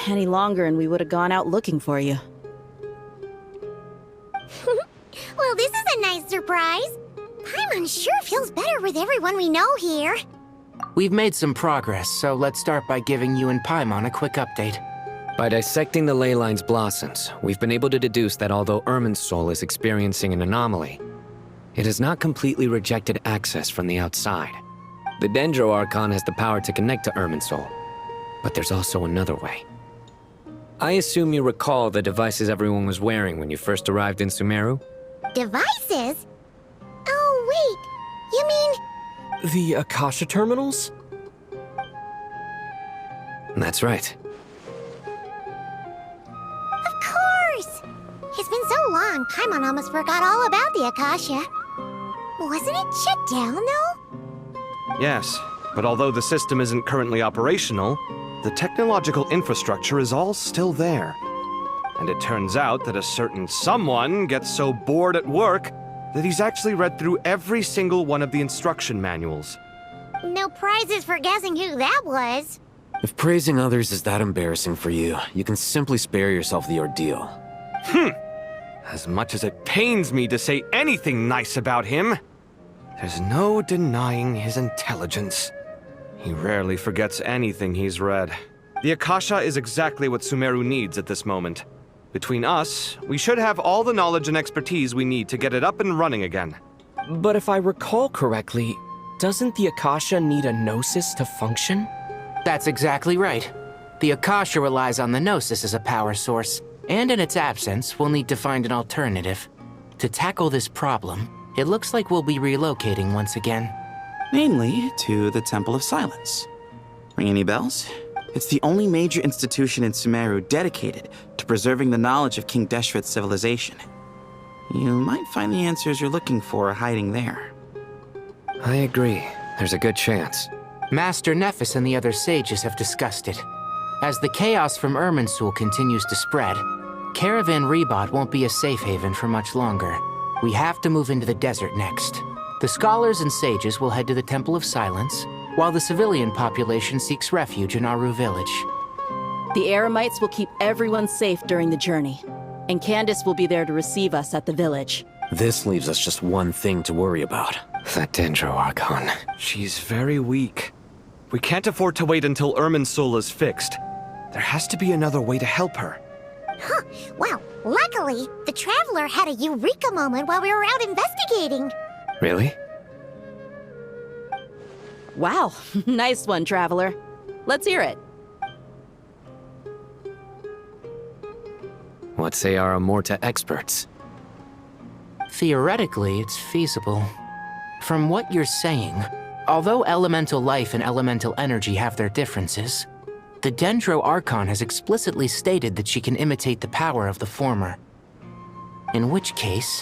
Any longer and we would have gone out looking for you. Well, this is a nice surprise. Paimon sure feels better with everyone we know here. We've made some progress, so let's start by giving you and Paimon a quick update. By dissecting the ley line's blossoms, we've been able to deduce that although Irminsul is experiencing an anomaly, it has not completely rejected access from the outside. The Dendro Archon has the power to connect to Irminsul, but there's also another way. I assume you recall the devices everyone was wearing when you first arrived in Sumeru? Devices? Oh, wait. You mean... The Akasha terminals? That's right. Of course! It's been so long, Paimon almost forgot all about the Akasha. Wasn't it shut down, though? Yes, but although the system isn't currently operational, the technological infrastructure is all still there. And it turns out that a certain someone gets so bored at work that he's actually read through every single one of the instruction manuals. No prizes for guessing who that was. If praising others is that embarrassing for you, you can simply spare yourself the ordeal. As much as it pains me to say anything nice about him, there's no denying his intelligence. He rarely forgets anything he's read. The Akasha is exactly what Sumeru needs at this moment. Between us, we should have all the knowledge and expertise we need to get it up and running again. But if I recall correctly, doesn't the Akasha need a Gnosis to function? That's exactly right. The Akasha relies on the Gnosis as a power source, and in its absence, we'll need to find an alternative. To tackle this problem, it looks like we'll be relocating once again. Namely, to the Temple of Silence. Ring any bells? It's the only major institution in Sumeru dedicated to preserving the knowledge of King Deshret's civilization. You might find the answers you're looking for hiding there. I agree. There's a good chance. Master Nephis and the other sages have discussed it. As the chaos from Irminsul continues to spread, Caravan Rebot won't be a safe haven for much longer. We have to move into the desert next. The scholars and sages will head to the Temple of Silence, while the civilian population seeks refuge in Aru village. The Eremites will keep everyone safe during the journey, and Candace will be there to receive us at the village. This leaves us just one thing to worry about. That Dendro Archon. She's very weak. We can't afford to wait until Irmin's soul is fixed. There has to be another way to help her. Huh. Well, luckily, the Traveler had a eureka moment while we were out investigating. Really? Wow, nice one, Traveler. Let's hear it. What say our Amorta experts? Theoretically, it's feasible. From what you're saying, although elemental life and elemental energy have their differences, the Dendro Archon has explicitly stated that she can imitate the power of the former. In which case,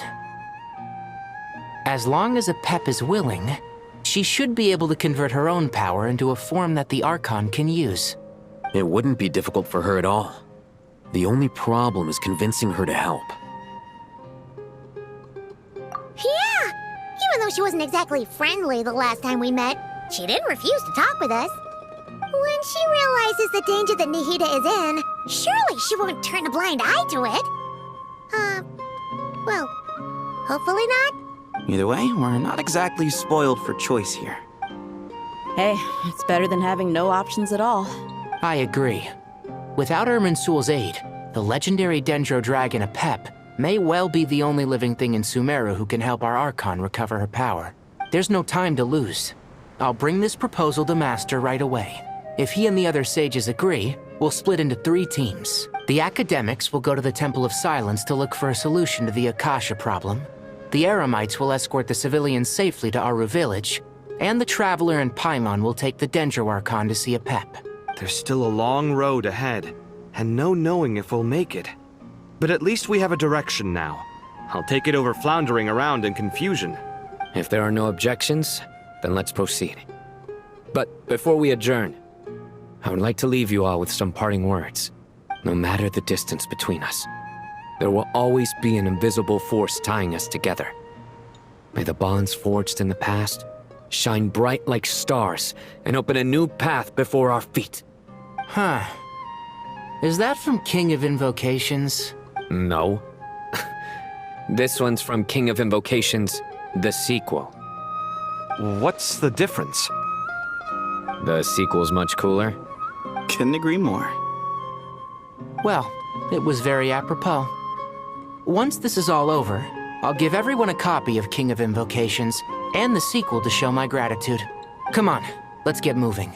as long as a Pep is willing, she should be able to convert her own power into a form that the Archon can use. It wouldn't be difficult for her at all. The only problem is convincing her to help. Yeah! Even though she wasn't exactly friendly the last time we met, she didn't refuse to talk with us. When she realizes the danger that Nihida is in, surely she won't turn a blind eye to it. Well, hopefully not. Either way, we're not exactly spoiled for choice here. Hey, it's better than having no options at all. I agree. Without Irminsul's aid, the legendary Dendro Dragon Apep may well be the only living thing in Sumeru who can help our Archon recover her power. There's no time to lose. I'll bring this proposal to Master right away. If he and the other sages agree, we'll split into 3 teams. The academics will go to the Temple of Silence to look for a solution to the Akasha problem. The Eremites will escort the civilians safely to Aru village, and the Traveler and Paimon will take the Dendro Archon to see Apep. There's still a long road ahead, and no knowing if we'll make it. But at least we have a direction now. I'll take it over floundering around in confusion. If there are no objections, then let's proceed. But before we adjourn, I would like to leave you all with some parting words. No matter the distance between us, there will always be an invisible force tying us together. May the bonds forged in the past shine bright like stars and open a new path before our feet. Huh. Is that from King of Invocations? No. This one's from King of Invocations, the sequel. What's the difference? The sequel's much cooler. Couldn't agree more. Well, it was very apropos. Once this is all over, I'll give everyone a copy of King of Invocations and the sequel to show my gratitude. Come on, let's get moving.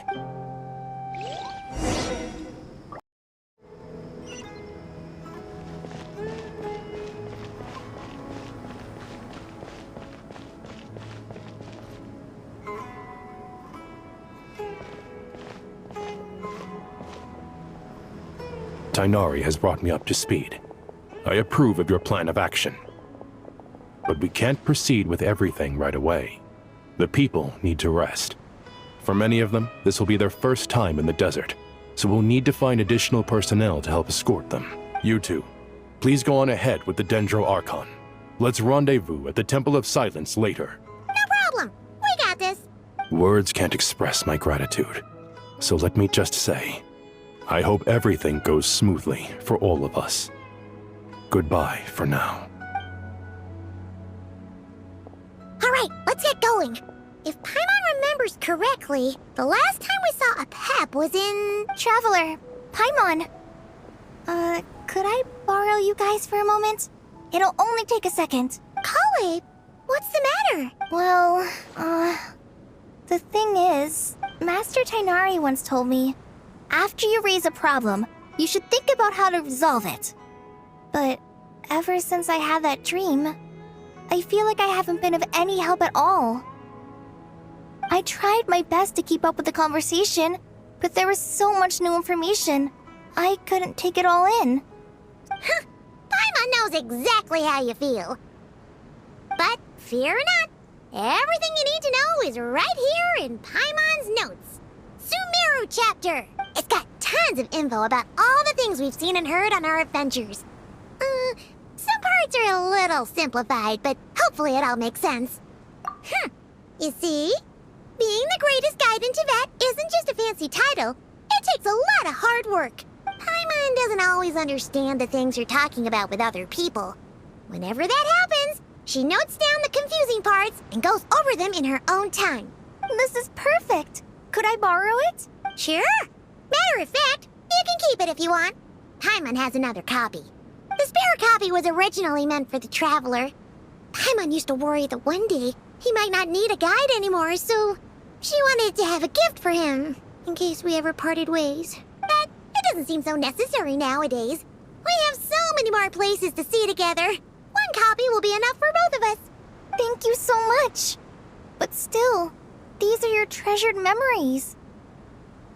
Tainari has brought me up to speed. I approve of your plan of action. But we can't proceed with everything right away. The people need to rest. For many of them, this will be their first time in the desert, so we'll need to find additional personnel to help escort them. You two, please go on ahead with the Dendro Archon. Let's rendezvous at the Temple of Silence later. No problem. We got this. Words can't express my gratitude, so let me just say, I hope everything goes smoothly for all of us. Goodbye for now. All right, let's get going. If Paimon remembers correctly, the last time we saw a Pep was in... Traveler, Paimon. Could I borrow you guys for a moment? It'll only take a second. Kale, what's the matter? Well, the thing is, Master Tainari once told me, after you raise a problem, you should think about how to resolve it. But ever since I had that dream, I feel like I haven't been of any help at all. I tried my best to keep up with the conversation, but there was so much new information, I couldn't take it all in. Huh, Paimon knows exactly how you feel. But fear not, everything you need to know is right here in Paimon's notes. Sumeru chapter! It's got tons of info about all the things we've seen and heard on our adventures. Some parts are a little simplified, but hopefully it all makes sense. You see? Being the greatest guide in Tibet isn't just a fancy title. It takes a lot of hard work. Paimon doesn't always understand the things you're talking about with other people. Whenever that happens, she notes down the confusing parts and goes over them in her own time. This is perfect. Could I borrow it? Sure. Matter of fact, you can keep it if you want. Paimon has another copy. The spare copy was originally meant for the Traveler. Paimon used to worry that one day he might not need a guide anymore, so she wanted to have a gift for him, in case we ever parted ways. But it doesn't seem so necessary nowadays. We have so many more places to see together. One copy will be enough for both of us. Thank you so much. But still, these are your treasured memories.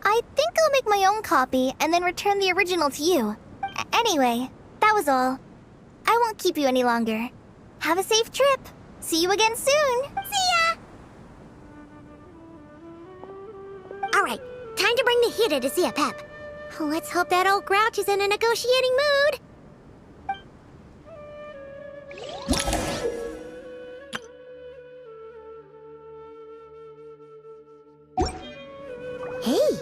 I think I'll make my own copy and then return the original to you. Anyway, that was all. I won't keep you any longer. Have a safe trip. See you again soon. See ya! Alright, time to bring the hitter to see a Pep. Let's hope that old grouch is in a negotiating mood. Hey,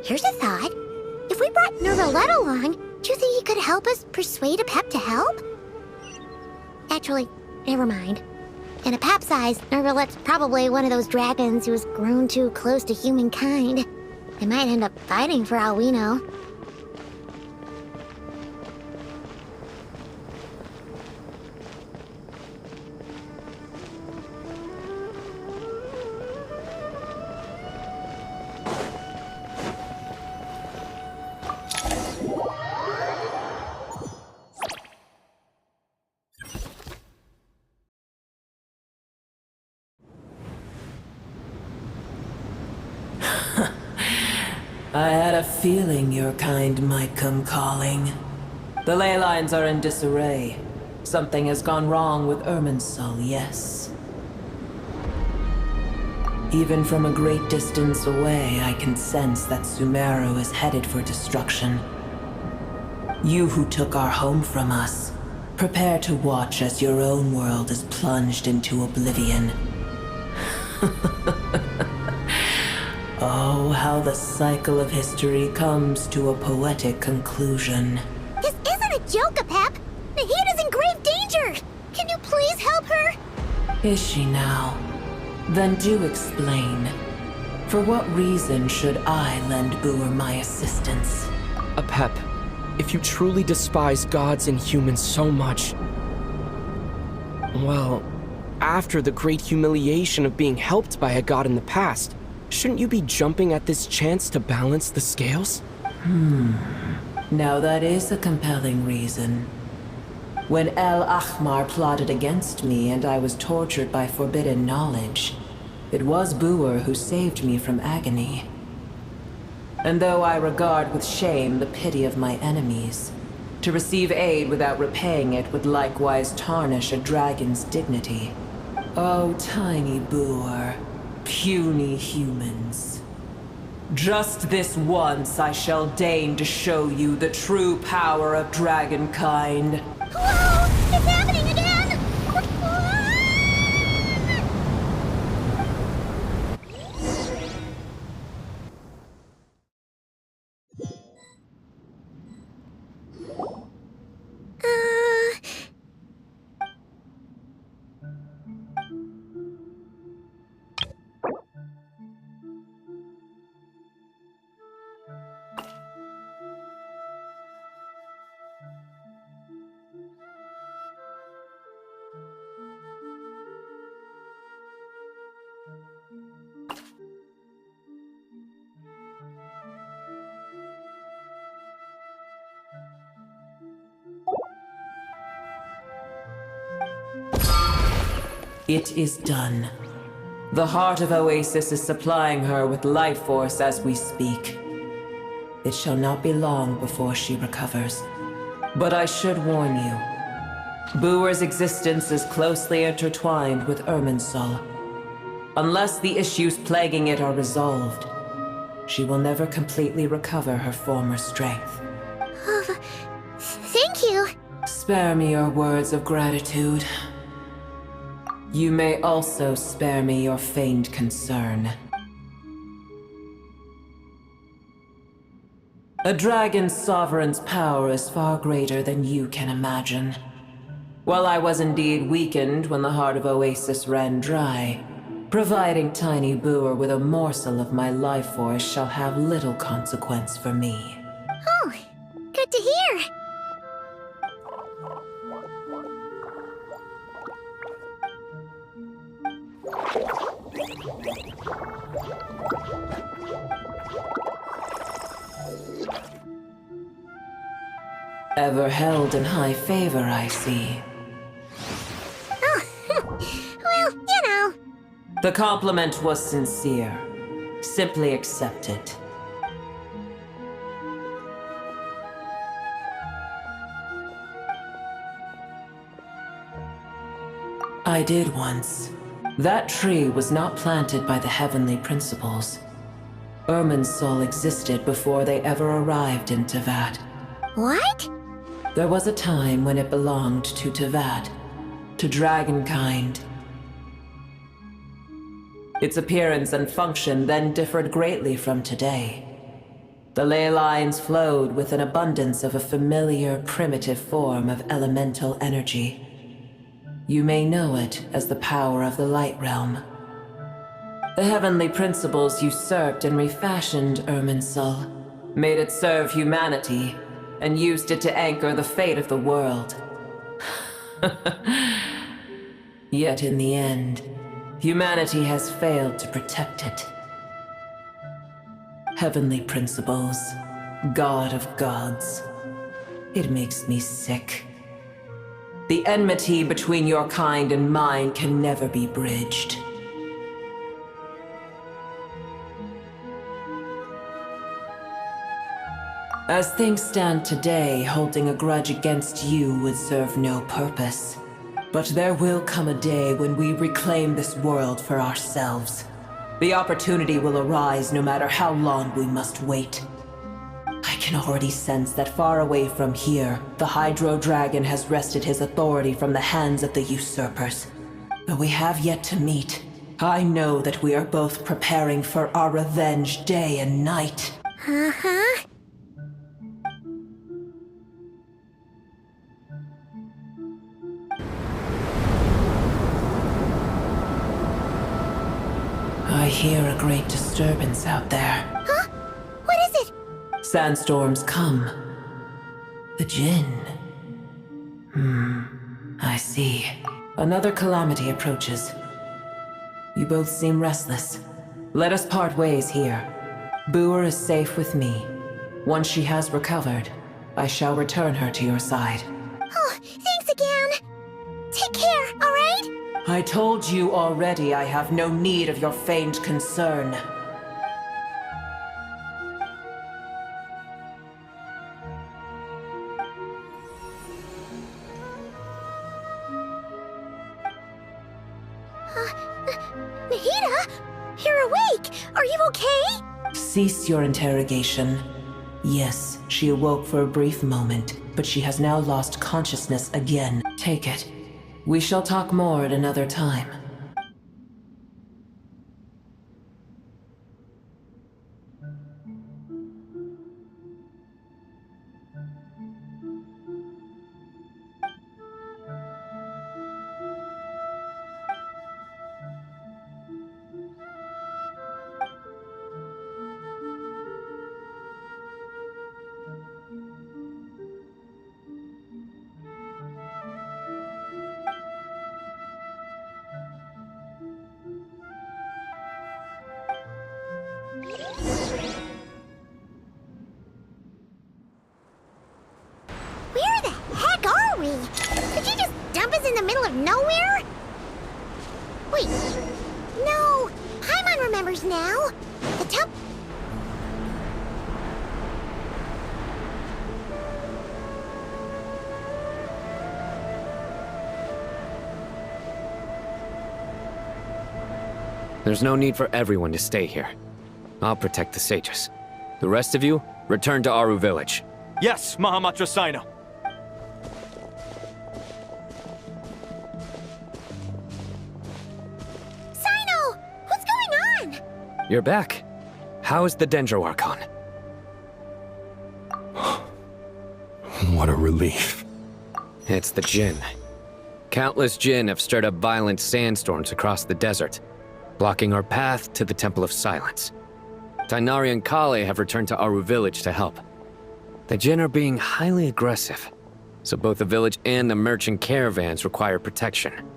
here's a thought. If we brought Nervalette along, do you think he could help us persuade a Pep to help? Actually, never mind. In a Pep's eyes, Nervalette's probably one of those dragons who has grown too close to humankind. They might end up fighting for all we know. I had a feeling your kind might come calling. The ley lines are in disarray. Something has gone wrong with Irminsul, yes. Even from a great distance away, I can sense that Sumeru is headed for destruction. You who took our home from us, prepare to watch as your own world is plunged into oblivion. Oh, how the cycle of history comes to a poetic conclusion. This isn't a joke, Pep! Nahida's in grave danger! Can you please help her? Is she now? Then do explain. For what reason should I lend Booer my assistance? Pep, if you truly despise gods and humans so much... Well, after the great humiliation of being helped by a god in the past, shouldn't you be jumping at this chance to balance the scales? Now that is a compelling reason. When El Ahmar plotted against me and I was tortured by forbidden knowledge, it was Booer who saved me from agony. And though I regard with shame the pity of my enemies, to receive aid without repaying it would likewise tarnish a dragon's dignity. Oh, tiny Booer. Puny humans. Just this once I shall deign to show you the true power of dragonkind. Whoa! It's happening again! It is done. The heart of Oasis is supplying her with life force as we speak. It shall not be long before she recovers. But I should warn you. Booer's existence is closely intertwined with Irminsul. Unless the issues plaguing it are resolved, she will never completely recover her former strength. Thank you. Spare me your words of gratitude. You may also spare me your feigned concern. A dragon's sovereign's power is far greater than you can imagine. While I was indeed weakened when the heart of Oasis ran dry, Providing tiny Boer with a morsel of my life force shall have little consequence for me. Oh, good to hear. Ever held in high favor, I see. Oh, well, you know. The compliment was sincere. Simply accept it. I did once. That tree was not planted by the heavenly principles. Irminsul existed before they ever arrived in Tevat. What? There was a time when it belonged to Tevat, to dragonkind. Its appearance and function then differed greatly from today. The ley lines flowed with an abundance of a familiar, primitive form of elemental energy. You may know it as the power of the Light Realm. The heavenly principles usurped and refashioned Irminsul, made it serve humanity, and used it to anchor the fate of the world. Yet in the end, humanity has failed to protect it. Heavenly principles, God of gods. It makes me sick. The enmity between your kind and mine can never be bridged. As things stand today, holding a grudge against you would serve no purpose. But there will come a day when we reclaim this world for ourselves. The opportunity will arise no matter how long we must wait. I can already sense that far away from here, the Hydro Dragon has wrested his authority from the hands of the usurpers. Though we have yet to meet, I know that we are both preparing for our revenge day and night. Uh-huh. I hear a great disturbance out there. Huh? What is it? Sandstorms come. The Jinn. I see. Another calamity approaches. You both seem restless. Let us part ways here. Boer is safe with me. Once she has recovered, I shall return her to your side. Oh, thanks again. Take care, all right? I told you already I have no need of your feigned concern. Mahita? You're awake! Are you okay? Cease your interrogation. Yes, she awoke for a brief moment, but she has now lost consciousness again. Take it. We shall talk more at another time. Where the heck are we? Did you just dump us in the middle of nowhere? Wait. No. Paimon remembers now. The temp... There's no need for everyone to stay here. I'll protect the sages. The rest of you, return to Aru village. Yes, Mahamatra Sino. Sino! What's going on? You're back. How is the Dendro Archon? What a relief. It's the Jinn. Countless Jinn have stirred up violent sandstorms across the desert. blocking our path to the Temple of Silence. Tighnari and Kale have returned to Aru village to help. The Jinn are being highly aggressive, so both the village and the merchant caravans require protection.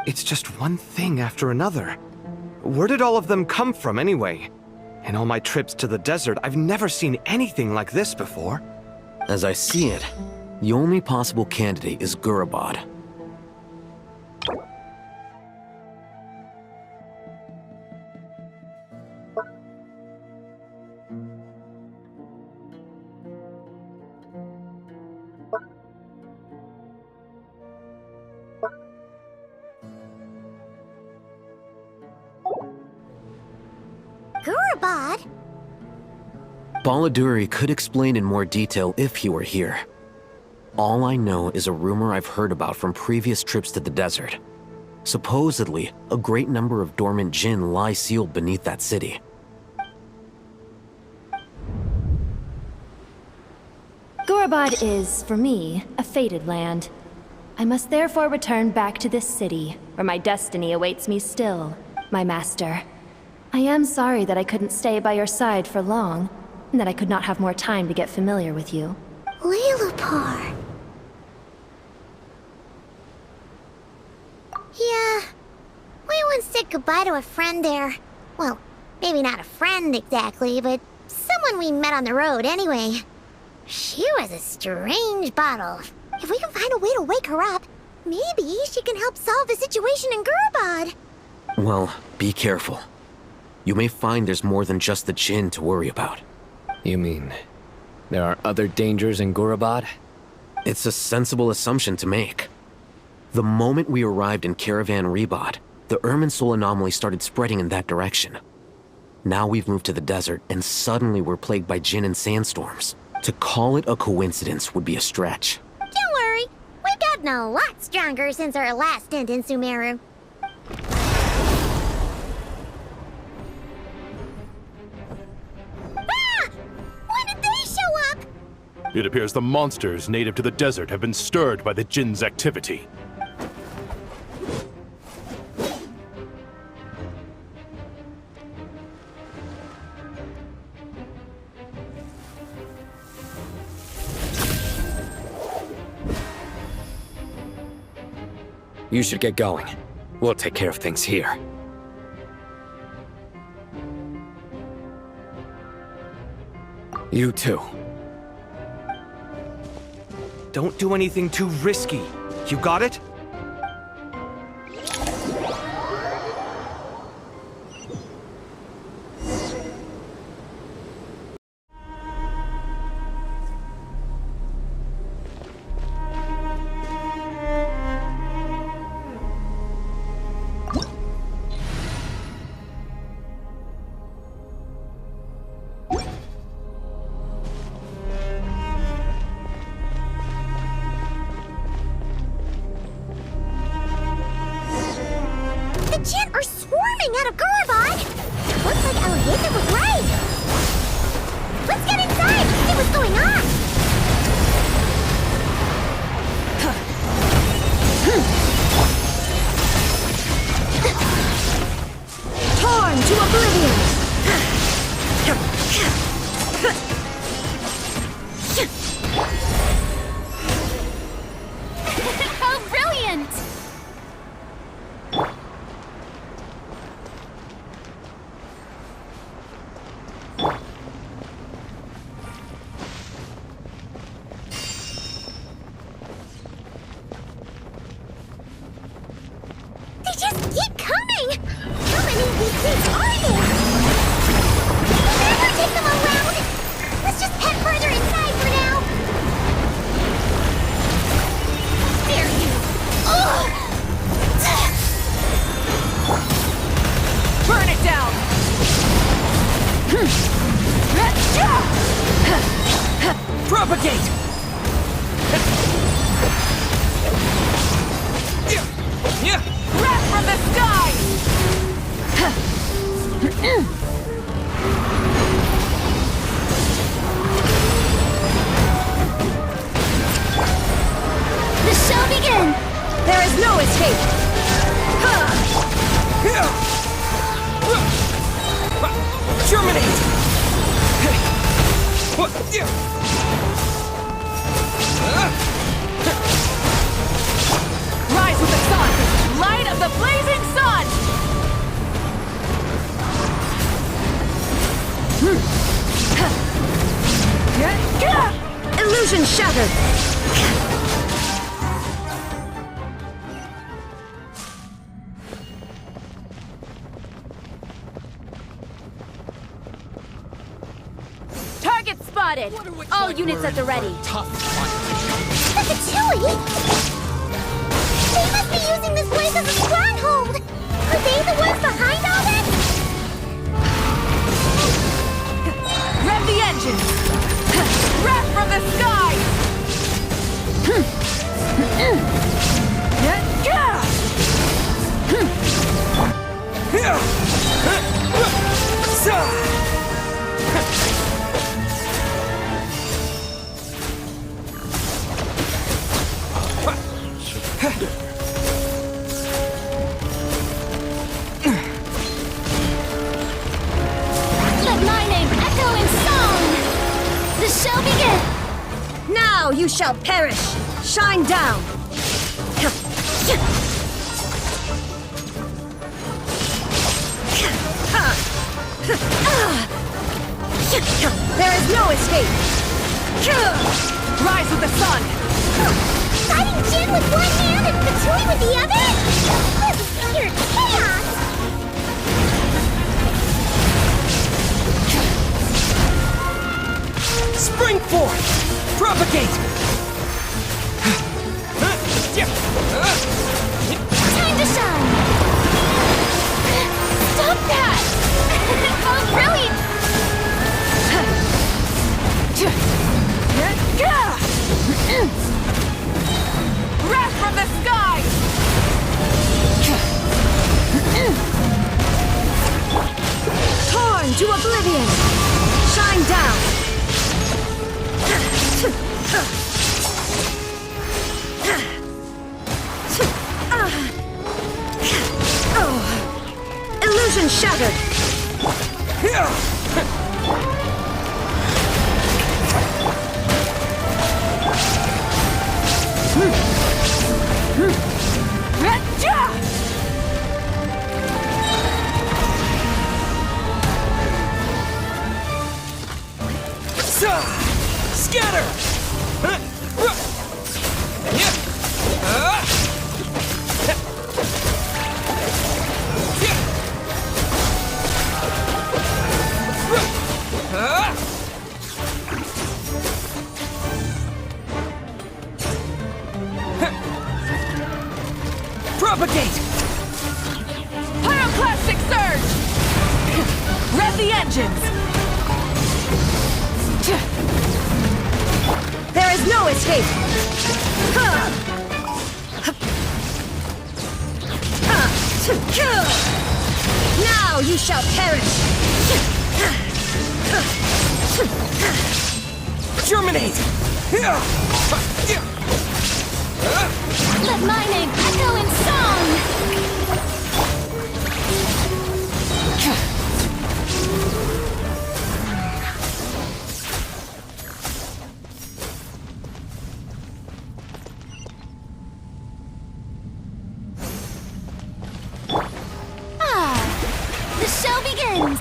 It's just one thing after another. Where did all of them come from anyway? In all my trips to the desert, I've never seen anything like this before. As I see it, the only possible candidate is Gurabad. Gurabad? Baladuri could explain in more detail if he were here. All I know is a rumor I've heard about from previous trips to the desert. Supposedly, a great number of dormant Jinn lie sealed beneath that city. Gurabad is, for me, a fated land. I must therefore return back to this city, where my destiny awaits me still, my master. I am sorry that I couldn't stay by your side for long, and that I could not have more time to get familiar with you. Laylapar. Yeah, we once said goodbye to a friend there. Well, maybe not a friend exactly, but someone we met on the road anyway. She was a strange bottle. If we can find a way to wake her up, maybe she can help solve the situation in Gurabad. Well, be careful. You may find there's more than just the Jinn to worry about. You mean, there are other dangers in Gurabad? It's a sensible assumption to make. The moment we arrived in Caravan Rebad, the Irminsul anomaly started spreading in that direction. Now we've moved to the desert, and suddenly we're plagued by Jinn and sandstorms. To call it a coincidence would be a stretch. Don't worry, we've gotten a lot stronger since our last stint in Sumeru. Ah! When did they show up? It appears the monsters native to the desert have been stirred by the Jinn's activity. You should get going. We'll take care of things here. You too. Don't do anything too risky. You got it? The Jinn are swarming out of Gurabad! Looks like Alhazen was right! Let's get inside and see what's going on! Torn to oblivion! How brilliant! They just keep coming! How many of these things are there? Never take them around! Let's just head further inside for now! Dare you! Ugh! Burn it down! Propagate! Wrath from the sky! The show begins! There is no escape! Germinate! Rise with the sun! Light of the blazing sun! Illusion shattered! Target spotted! All units at the ready. Chewie! They must be using this place as a stronghold! Are they the ones behind all this? Rev the engines! Wrath from the sky! Let my name echo in song! The shall begin! Now you shall perish! Shine down! There is no escape! Rise with the sun! Fighting Jin with one hand and Fatui with the other? This is pure chaos! Spring forth! Propagate! Time to shine! Stop that! Oh, brilliant! Wrath from the sky! Torn to oblivion! Shine down! Illusion shattered! Scatter! Propagate! Pyroclastic surge! Rev the engines! There is no escape! Now you shall perish! Germinate! Let my name echo in song! The show begins!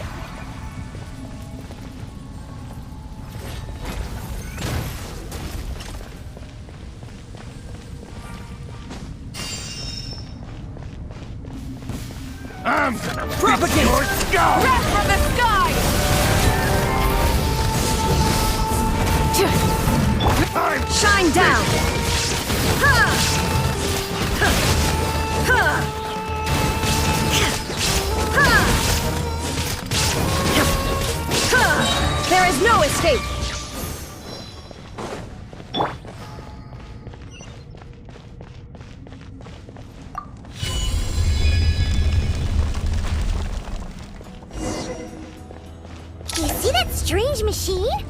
I'm gonna propagate your skull! Wrath from the sky! Shine down! There is no escape! You see that strange machine?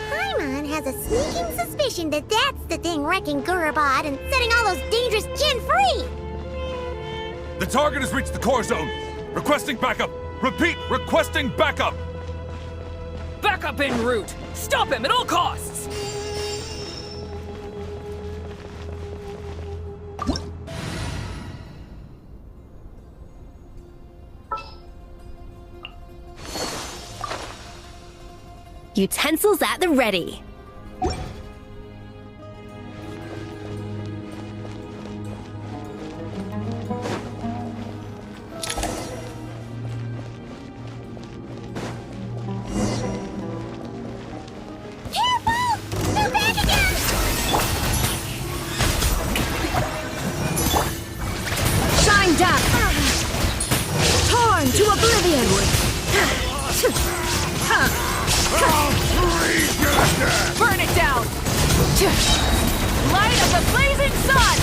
Paimon has a sneaking suspicion that that's the thing wrecking Gurabad and setting all those dangerous Jin free! The target has reached the core zone. Requesting backup. Repeat, requesting backup! Backup en route! Stop him at all costs! Utensils at the ready. Shine down! Torn to oblivion! Burn it down! Light of the blazing sun!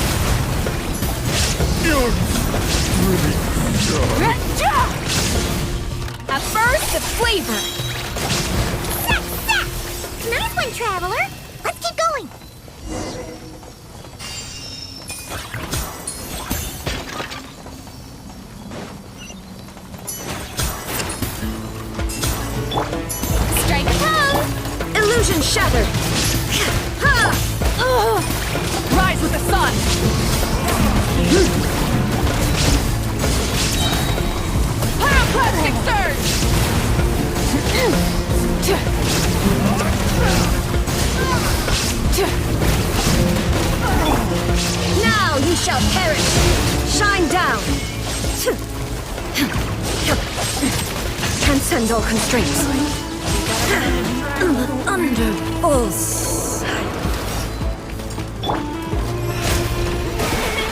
A burst of flavor! Nice one, Traveler! Let's keep going! Strike a pose! Illusion shattered! Rise with the sun! Pyroclastic surge! Now you shall perish! Shine down! Transcend all constraints! Thunderbolts!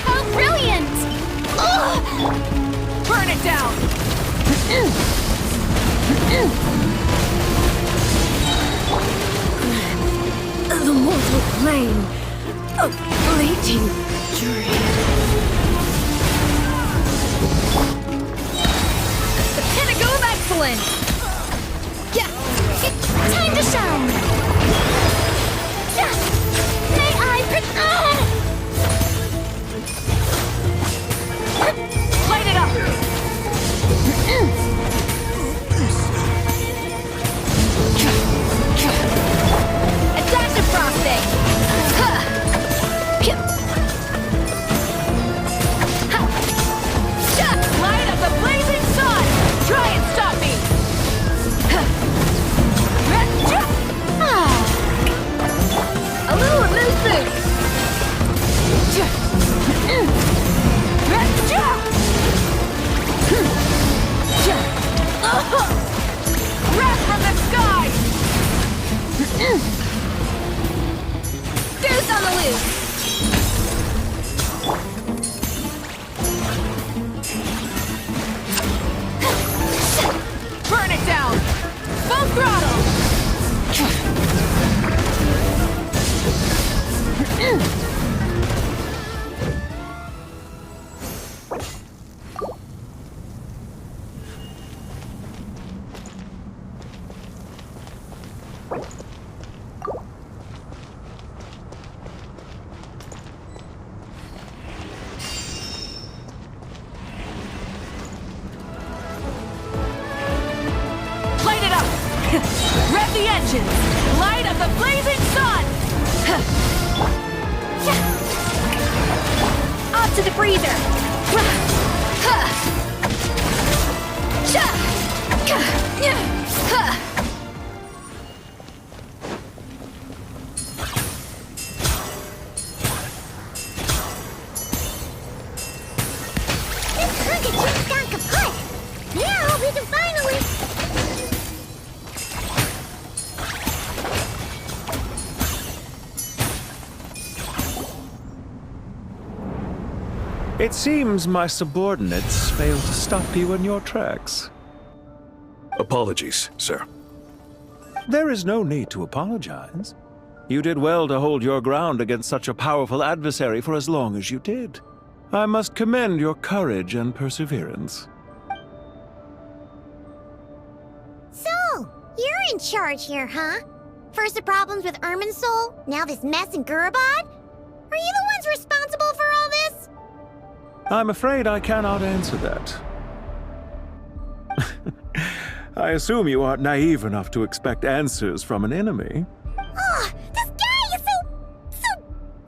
How brilliant! Burn it down! The mortal plane of fleeting dream. The pinnacle of excellence! Yeah! Time to shine! Yeah! May I Light it up! A dash of frosting! Light of the blazing sun! Try and stop me! A little loose boost! Wrath from the sky! Goose on the loose! Burn it down! Full throttle! Light it up! Rev the engines! Light of the blazing sun! Off to the freezer! This hunk of chip's gone kaput! Now we can finally... It seems my subordinates failed to stop you in your tracks. Apologies, sir. There is no need to apologize. You did well to hold your ground against such a powerful adversary for as long as you did. I must commend your courage and perseverance. So, you're in charge here, huh? First the problems with Irminsul, now this mess in Gurabad? Are you the ones responsible for all this? I'm afraid I cannot answer that. I assume you aren't naive enough to expect answers from an enemy. Ugh, this guy is so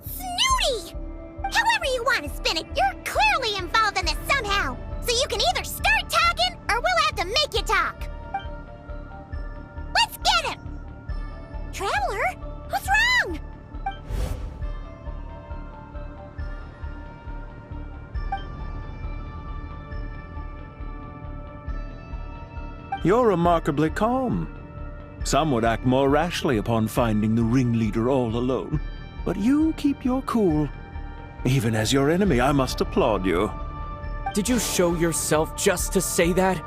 snooty! However you want to spin it, you're clearly involved in this somehow. So you can either start talking, or we'll have to make you talk. Let's get him! Traveler, what's wrong? You're remarkably calm. Some would act more rashly upon finding the ringleader all alone. But you keep your cool. Even as your enemy, I must applaud you. Did you show yourself just to say that?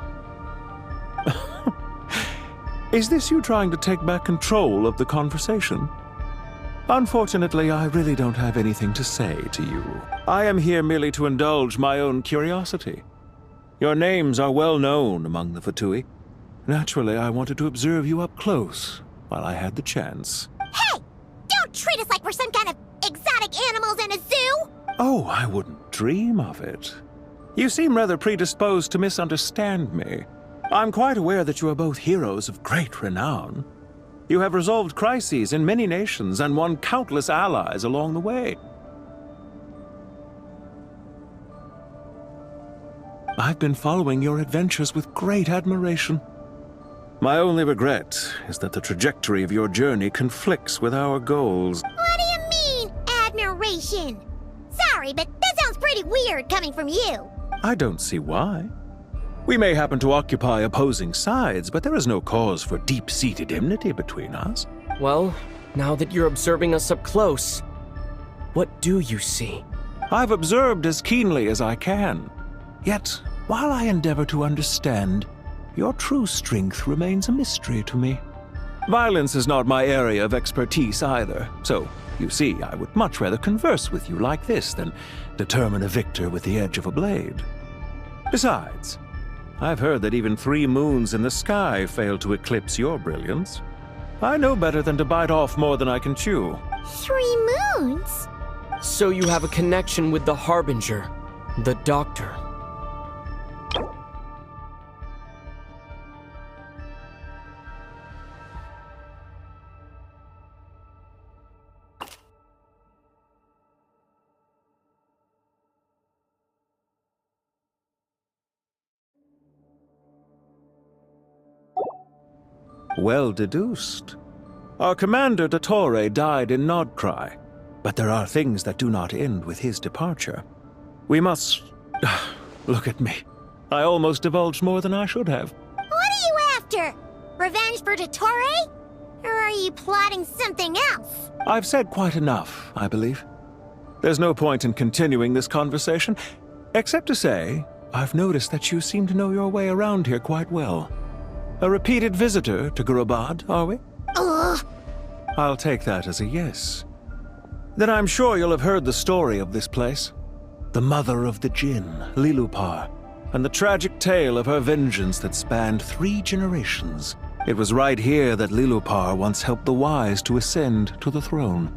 Is this you trying to take back control of the conversation? Unfortunately, I really don't have anything to say to you. I am here merely to indulge my own curiosity. Your names are well known among the Fatui. Naturally, I wanted to observe you up close while I had the chance. Hey! Don't treat us like we're some kind of exotic animals in a zoo! Oh, I wouldn't dream of it. You seem rather predisposed to misunderstand me. I'm quite aware that you are both heroes of great renown. You have resolved crises in many nations and won countless allies along the way. I've been following your adventures with great admiration. My only regret is that the trajectory of your journey conflicts with our goals. What do you mean, admiration? Sorry, but that sounds pretty weird coming from you. I don't see why. We may happen to occupy opposing sides, but there is no cause for deep-seated enmity between us. Well, now that you're observing us up close, what do you see? I've observed as keenly as I can. Yet, while I endeavor to understand, your true strength remains a mystery to me. Violence is not my area of expertise either, so, you see, I would much rather converse with you like this than determine a victor with the edge of a blade. Besides, I've heard that even 3 moons in the sky fail to eclipse your brilliance. I know better than to bite off more than I can chew. 3 moons? So you have a connection with the Harbinger, the Doctor. Well deduced. Our commander, Dottore, died in Nodcry, but there are things that do not end with his departure. We must... Look at me. I almost divulged more than I should have. What are you after? Revenge for Dottore? Or are you plotting something else? I've said quite enough, I believe. There's no point in continuing this conversation, except to say, I've noticed that you seem to know your way around here quite well. A repeated visitor to Gurabad, are we? Ugh. I'll take that as a yes. Then I'm sure you'll have heard the story of this place. The mother of the Jinn, Lilupar, and the tragic tale of her vengeance that spanned 3 generations. It was right here that Lilupar once helped the wise to ascend to the throne.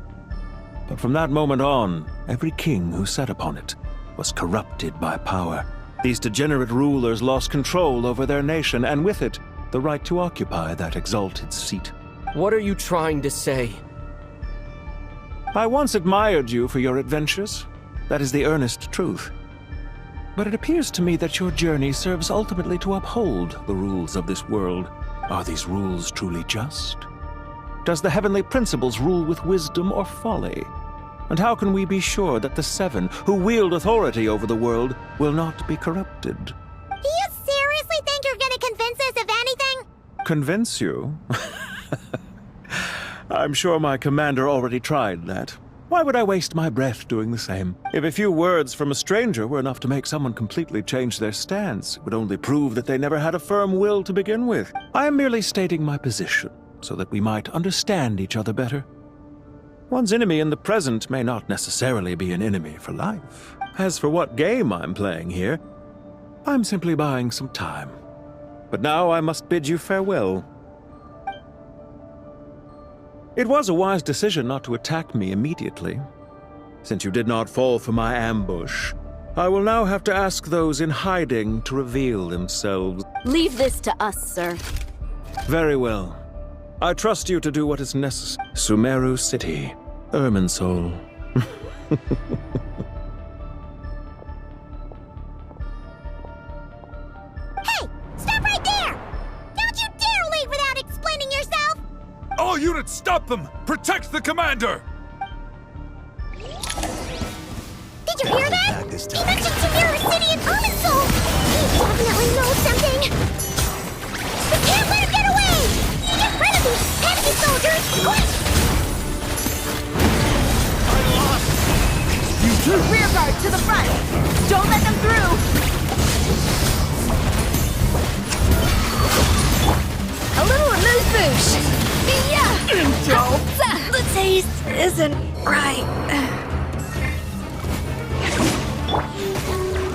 But from that moment on, every king who sat upon it was corrupted by power. These degenerate rulers lost control over their nation, and with it, the right to occupy that exalted seat. What are you trying to say? I once admired you for your adventures. That is the earnest truth. But it appears to me that your journey serves ultimately to uphold the rules of this world. Are these rules truly just? Does the heavenly principles rule with wisdom or folly? And how can we be sure that the 7 who wield authority over the world will not be corrupted? Do you seriously think you're gonna convince us of anything? Convince you? I'm sure my commander already tried that. Why would I waste my breath doing the same? If a few words from a stranger were enough to make someone completely change their stance, it would only prove that they never had a firm will to begin with. I am merely stating my position, so that we might understand each other better. One's enemy in the present may not necessarily be an enemy for life. As for what game I'm playing here, I'm simply buying some time. But now I must bid you farewell. It was a wise decision not to attack me immediately. Since you did not fall for my ambush, I will now have to ask those in hiding to reveal themselves. Leave this to us, sir. Very well. I trust you to do what is necessary. Sumeru City, Irminsul. Hey! Stop right there! Don't you dare leave without explaining yourself! All units, stop them! Protect the commander! Did you hear that? He mentioned Sumeru City and Irminsul! He definitely knows something! We can't let him get away! Get rid of these pesky soldiers! Quick! Rear guard to the front! Don't let them through! A little amuse-bouche! Yeah! The taste isn't right.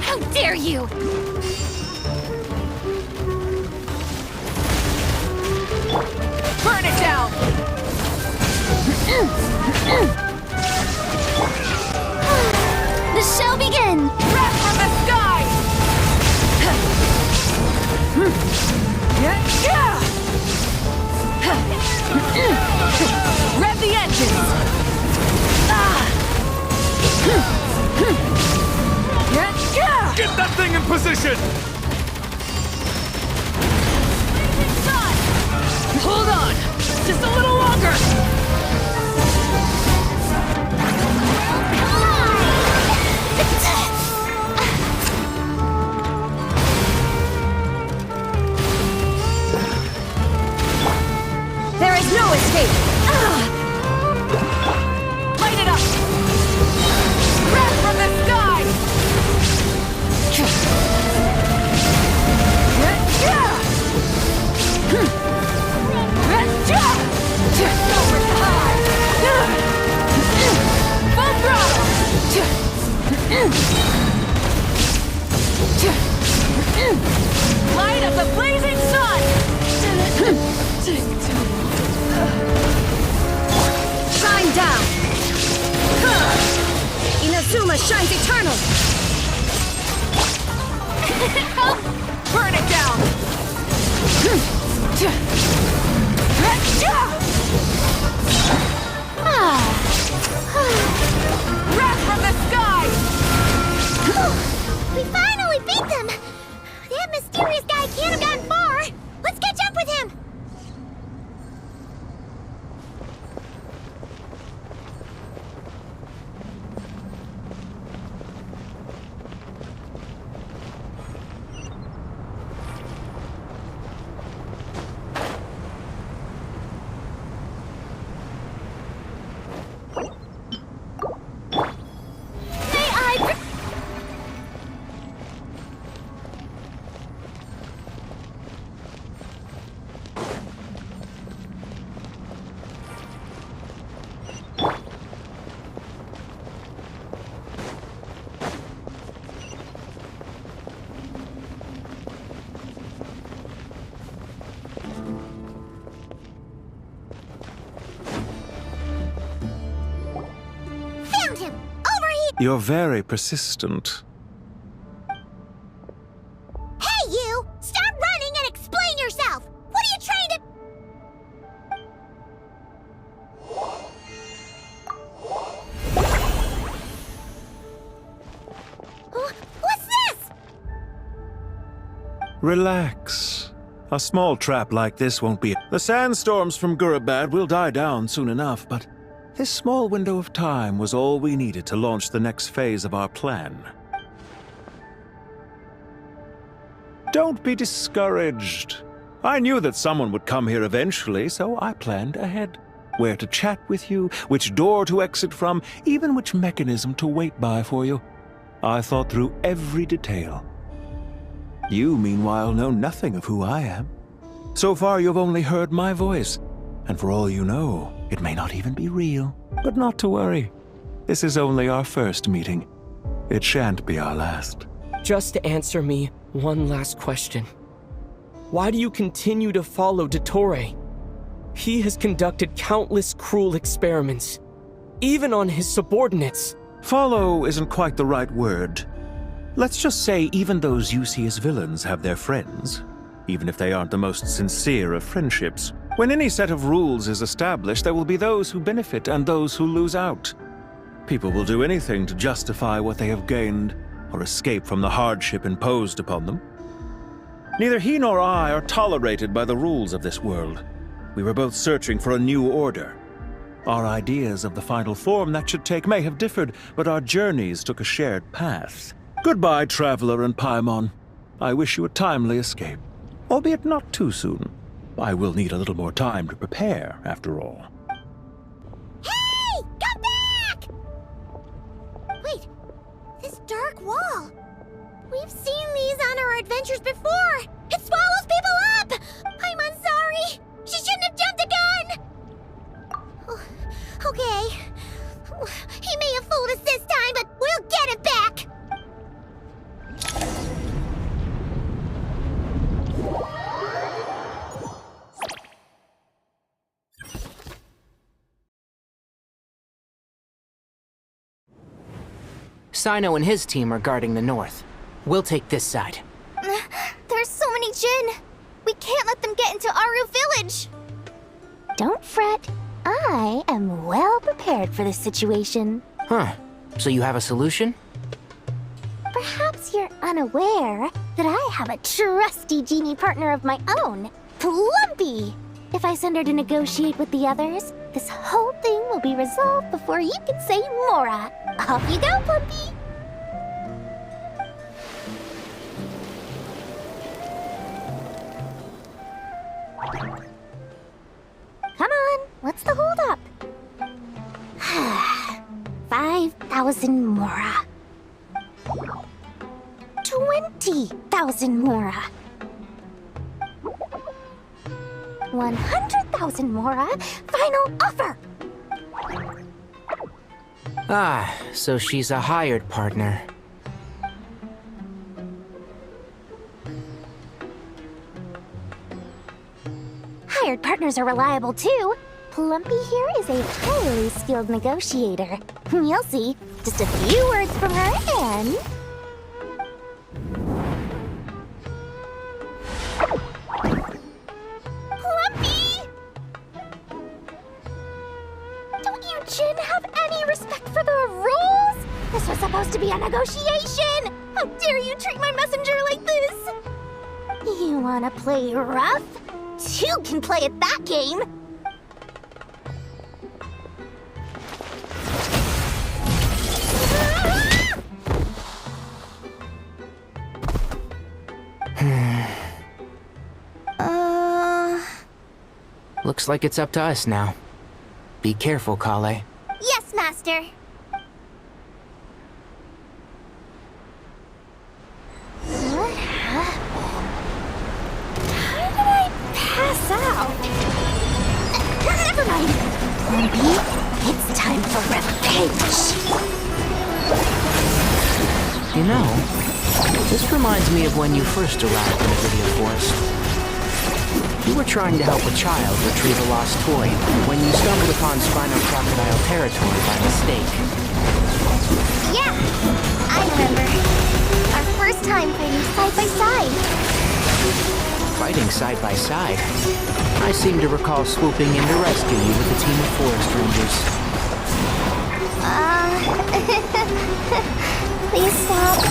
How dare you! Burn it down! The show begin! Wrath from the sky! Rev the engines! Get that thing in position! Hold on! Just a little longer! There is no escape! Light it up! Wrath from the sky! Full throttle! Light of the blazing sun! Shine down! Inazuma shines eternal! Burn it down! Wrath from the sky! We finally beat them! That mysterious guy can't have gotten far! Let's catch up with him! You're very persistent. Hey, you! Stop running and explain yourself! What are you trying to... What's this? Relax. A small trap like this won't be... The sandstorms from Gurabad will die down soon enough, but this small window of time was all we needed to launch the next phase of our plan. Don't be discouraged. I knew that someone would come here eventually, so I planned ahead. Where to chat with you, which door to exit from, even which mechanism to wait by for you. I thought through every detail. You, meanwhile, know nothing of who I am. So far, you've only heard my voice, and for all you know, it may not even be real. But not to worry. This is only our first meeting. It shan't be our last. Just answer me one last question. Why do you continue to follow Dottore? He has conducted countless cruel experiments, even on his subordinates. Follow isn't quite the right word. Let's just say even those you see as villains have their friends. even if they aren't the most sincere of friendships. When any set of rules is established, there will be those who benefit and those who lose out. People will do anything to justify what they have gained or escape from the hardship imposed upon them. Neither he nor I are tolerated by the rules of this world. We were both searching for a new order. Our ideas of the final form that should take may have differed, but our journeys took a shared path. Goodbye, Traveler and Paimon. I wish you a timely escape, albeit not too soon. I will need a little more time to prepare, after all. Hey! Come back! Wait, this dark wall. We've seen these on our adventures before. It swallows people up! I'm sorry. She shouldn't have jumped the gun! Oh, okay. He may have fooled us this time, but we'll get it back! Sino and his team are guarding the north. We'll take this side. There's so many Jin. We can't let them get into Aru Village. Don't fret. I am well prepared for this situation. Huh. So you have a solution? Perhaps you're unaware that I have a trusty genie partner of my own, Plumpy. If I send her to negotiate with the others, this whole thing will be resolved before you can say Mora. Off you go, Plumpy. Come on, what's the holdup? 5,000 Mora. 20,000 Mora. 100,000 Mora. Final offer. Ah, so she's a hired partner. Hired partners are reliable too. Plumpy here is a highly skilled negotiator. You'll see. Just a few words from her and... Plumpy! Don't you Jin have any respect for the rules? This was supposed to be a negotiation! How dare you treat my messenger like this? You wanna play rough? Two can play at that game! Looks like it's up to us now. Be careful, Kale. Yes, Master. What happened? How did I pass out? Never mind. Plumpy, it's time for revenge. You know, this reminds me of when you first arrived in the Video Forest. You were trying to help a child retrieve a lost toy when you stumbled upon Spino Crocodile territory by mistake. Yeah, I remember. Our first time fighting side by side. Fighting side by side? I seem to recall swooping in to rescue you with a team of forest rangers. Please stop.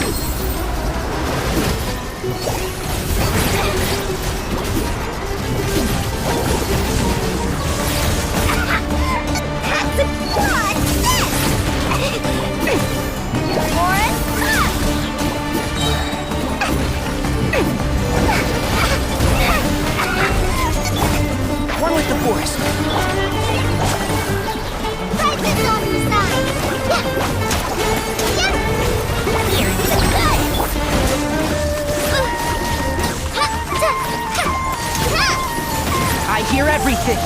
One with the forest. Right this on your side. Here's the good. I hear everything.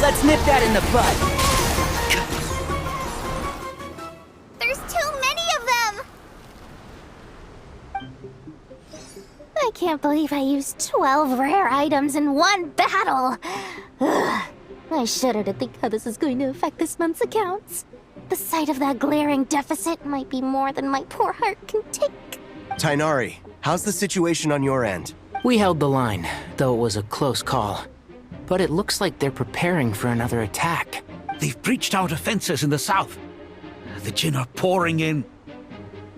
Let's nip that in the bud. I can't believe I used 12 rare items in one battle. Ugh. I shudder to think how this is going to affect this month's accounts. The sight of that glaring deficit might be more than my poor heart can take. Tainari, how's the situation on your end? We held the line, though it was a close call. But it looks like they're preparing for another attack. They've breached our defenses in the south. The Jinn are pouring in.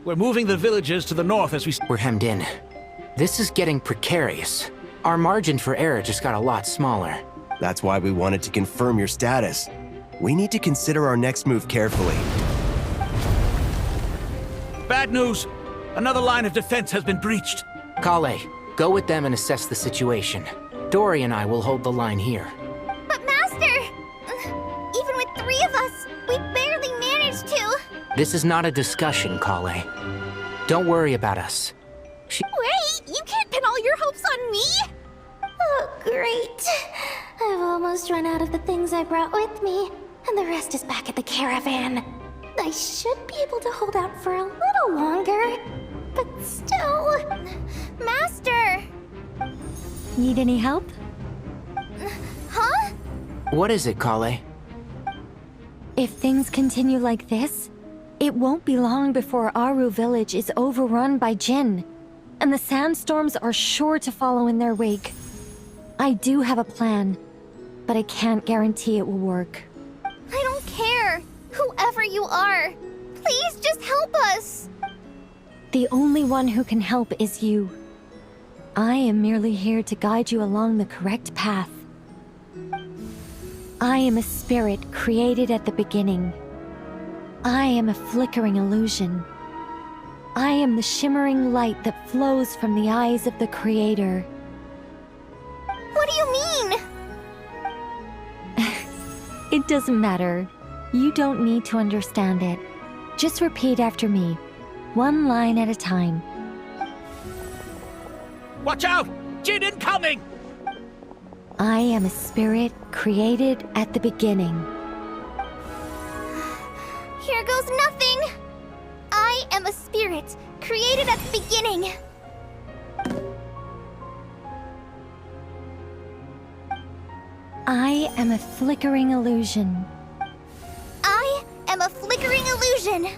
We're moving the villagers to the north as we... We're hemmed in. This is getting precarious. Our margin for error just got a lot smaller. That's why we wanted to confirm your status. We need to consider our next move carefully. Bad news! Another line of defense has been breached. Kale, go with them and assess the situation. Dory and I will hold the line here. But Master! Even with 3 of us, we barely managed to. This is not a discussion, Kale. Don't worry about us. Wait! You can't pin all your hopes on me? Oh, great. I've almost run out of the things I brought with me, and the rest is back at the caravan. I should be able to hold out for a little longer, but still... Master! Need any help? Huh? What is it, Kale? If things continue like this, it won't be long before Aru village is overrun by Jinn, and the sandstorms are sure to follow in their wake. I do have a plan, but I can't guarantee it will work. I don't care, whoever you are. Please just help us. The only one who can help is you. I am merely here to guide you along the correct path. I am a spirit created at the beginning. I am a flickering illusion. I am the shimmering light that flows from the eyes of the Creator. What do you mean? It doesn't matter. You don't need to understand it. Just repeat after me, one line at a time. Watch out! Jinn incoming! I am a spirit created at the beginning. Here goes nothing! I am a spirit created at the beginning. I am a flickering illusion. I am a flickering illusion.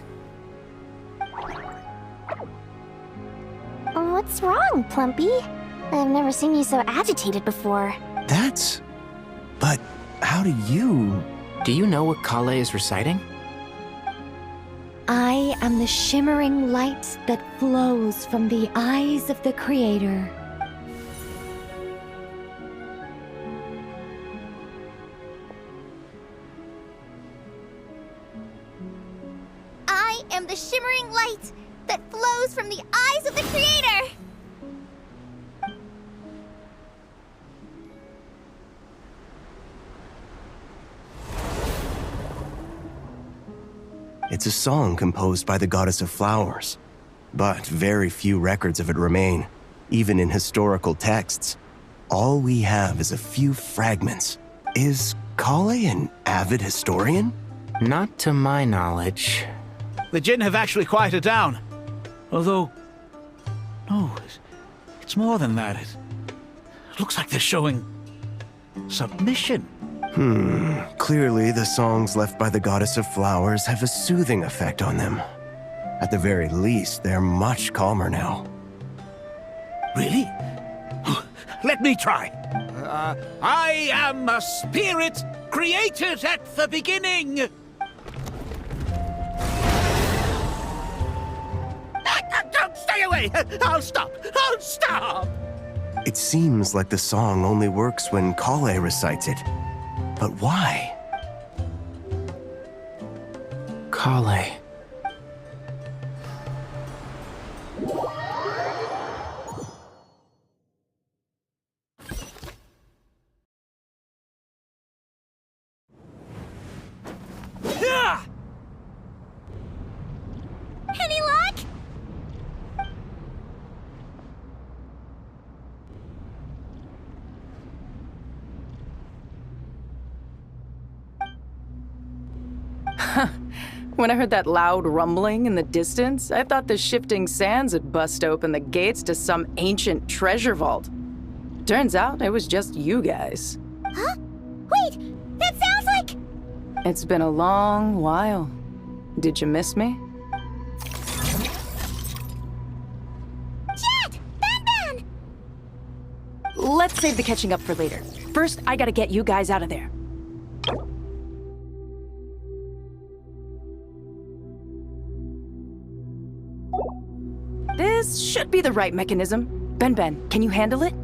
What's wrong, Plumpy? I've never seen you so agitated before. But how do you... Do you know what Kale is reciting? I am the shimmering light that flows from the eyes of the Creator. I am the shimmering light that flows from the eyes of the Creator! It's a song composed by the goddess of flowers, but very few records of it remain, even in historical texts. All we have is a few fragments. Is Kale an avid historian? Not to my knowledge. The Jinn have actually quieted down. Although... No, it's more than that. It looks like they're showing... submission. Clearly the songs left by the goddess of flowers have a soothing effect on them. At the very least, they're much calmer now. Really? Let me try. I am a spirit created at the beginning. Don't stay away! I'll stop! I'll stop! It seems like the song only works when Kale recites it. But why? Kale. Any luck? When I heard that loud rumbling in the distance, I thought the shifting sands had bust open the gates to some ancient treasure vault. Turns out it was just you guys. Huh? Wait, that sounds like... It's been a long while. Did you miss me? Jet! Ben! Let's save the catching up for later. First, I gotta get you guys out of there. This should be the right mechanism. Ben, can you handle it?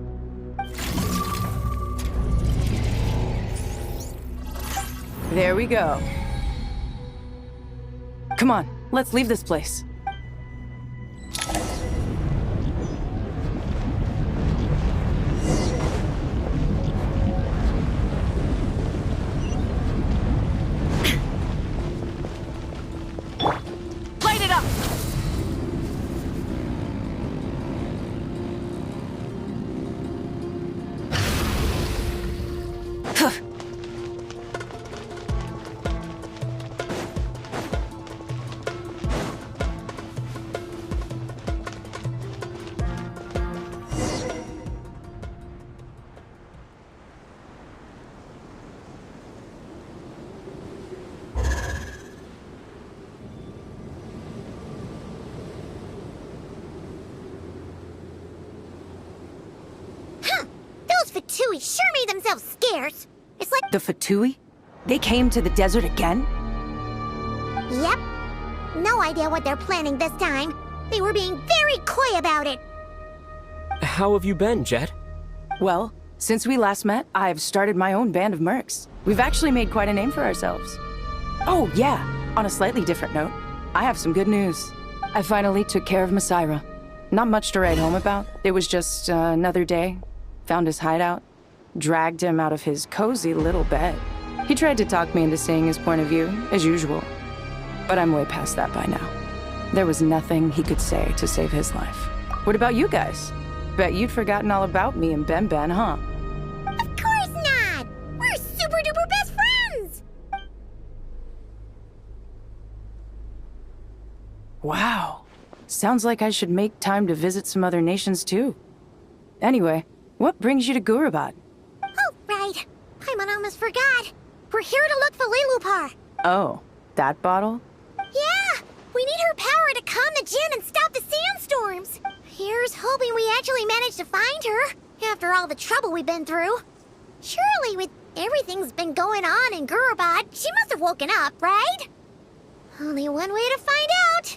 There we go. Come on, let's leave this place. Light it up! Fatui sure made themselves scarce. It's like... The Fatui? They came to the desert again? Yep. No idea what they're planning this time. They were being very coy about it. How have you been, Jet? Well, since we last met, I've started my own band of mercs. We've actually made quite a name for ourselves. Oh, yeah. On a slightly different note, I have some good news. I finally took care of Masaira. Not much to write home about. It was just another day. Found his hideout, dragged him out of his cozy little bed. He tried to talk me into seeing his point of view, as usual. But I'm way past that by now. There was nothing he could say to save his life. What about you guys? Bet you'd forgotten all about me and Ben, huh? Of course not! We're super duper best friends! Wow. Sounds like I should make time to visit some other nations too. Anyway, what brings you to Gurabad? Oh, right. I almost forgot. We're here to look for Lilupar. Oh, that bottle? Yeah! We need her power to calm the Jinn and stop the sandstorms. Here's hoping we actually manage to find her, after all the trouble we've been through. Surely, with everything's been going on in Gurabad, she must have woken up, right? Only one way to find out.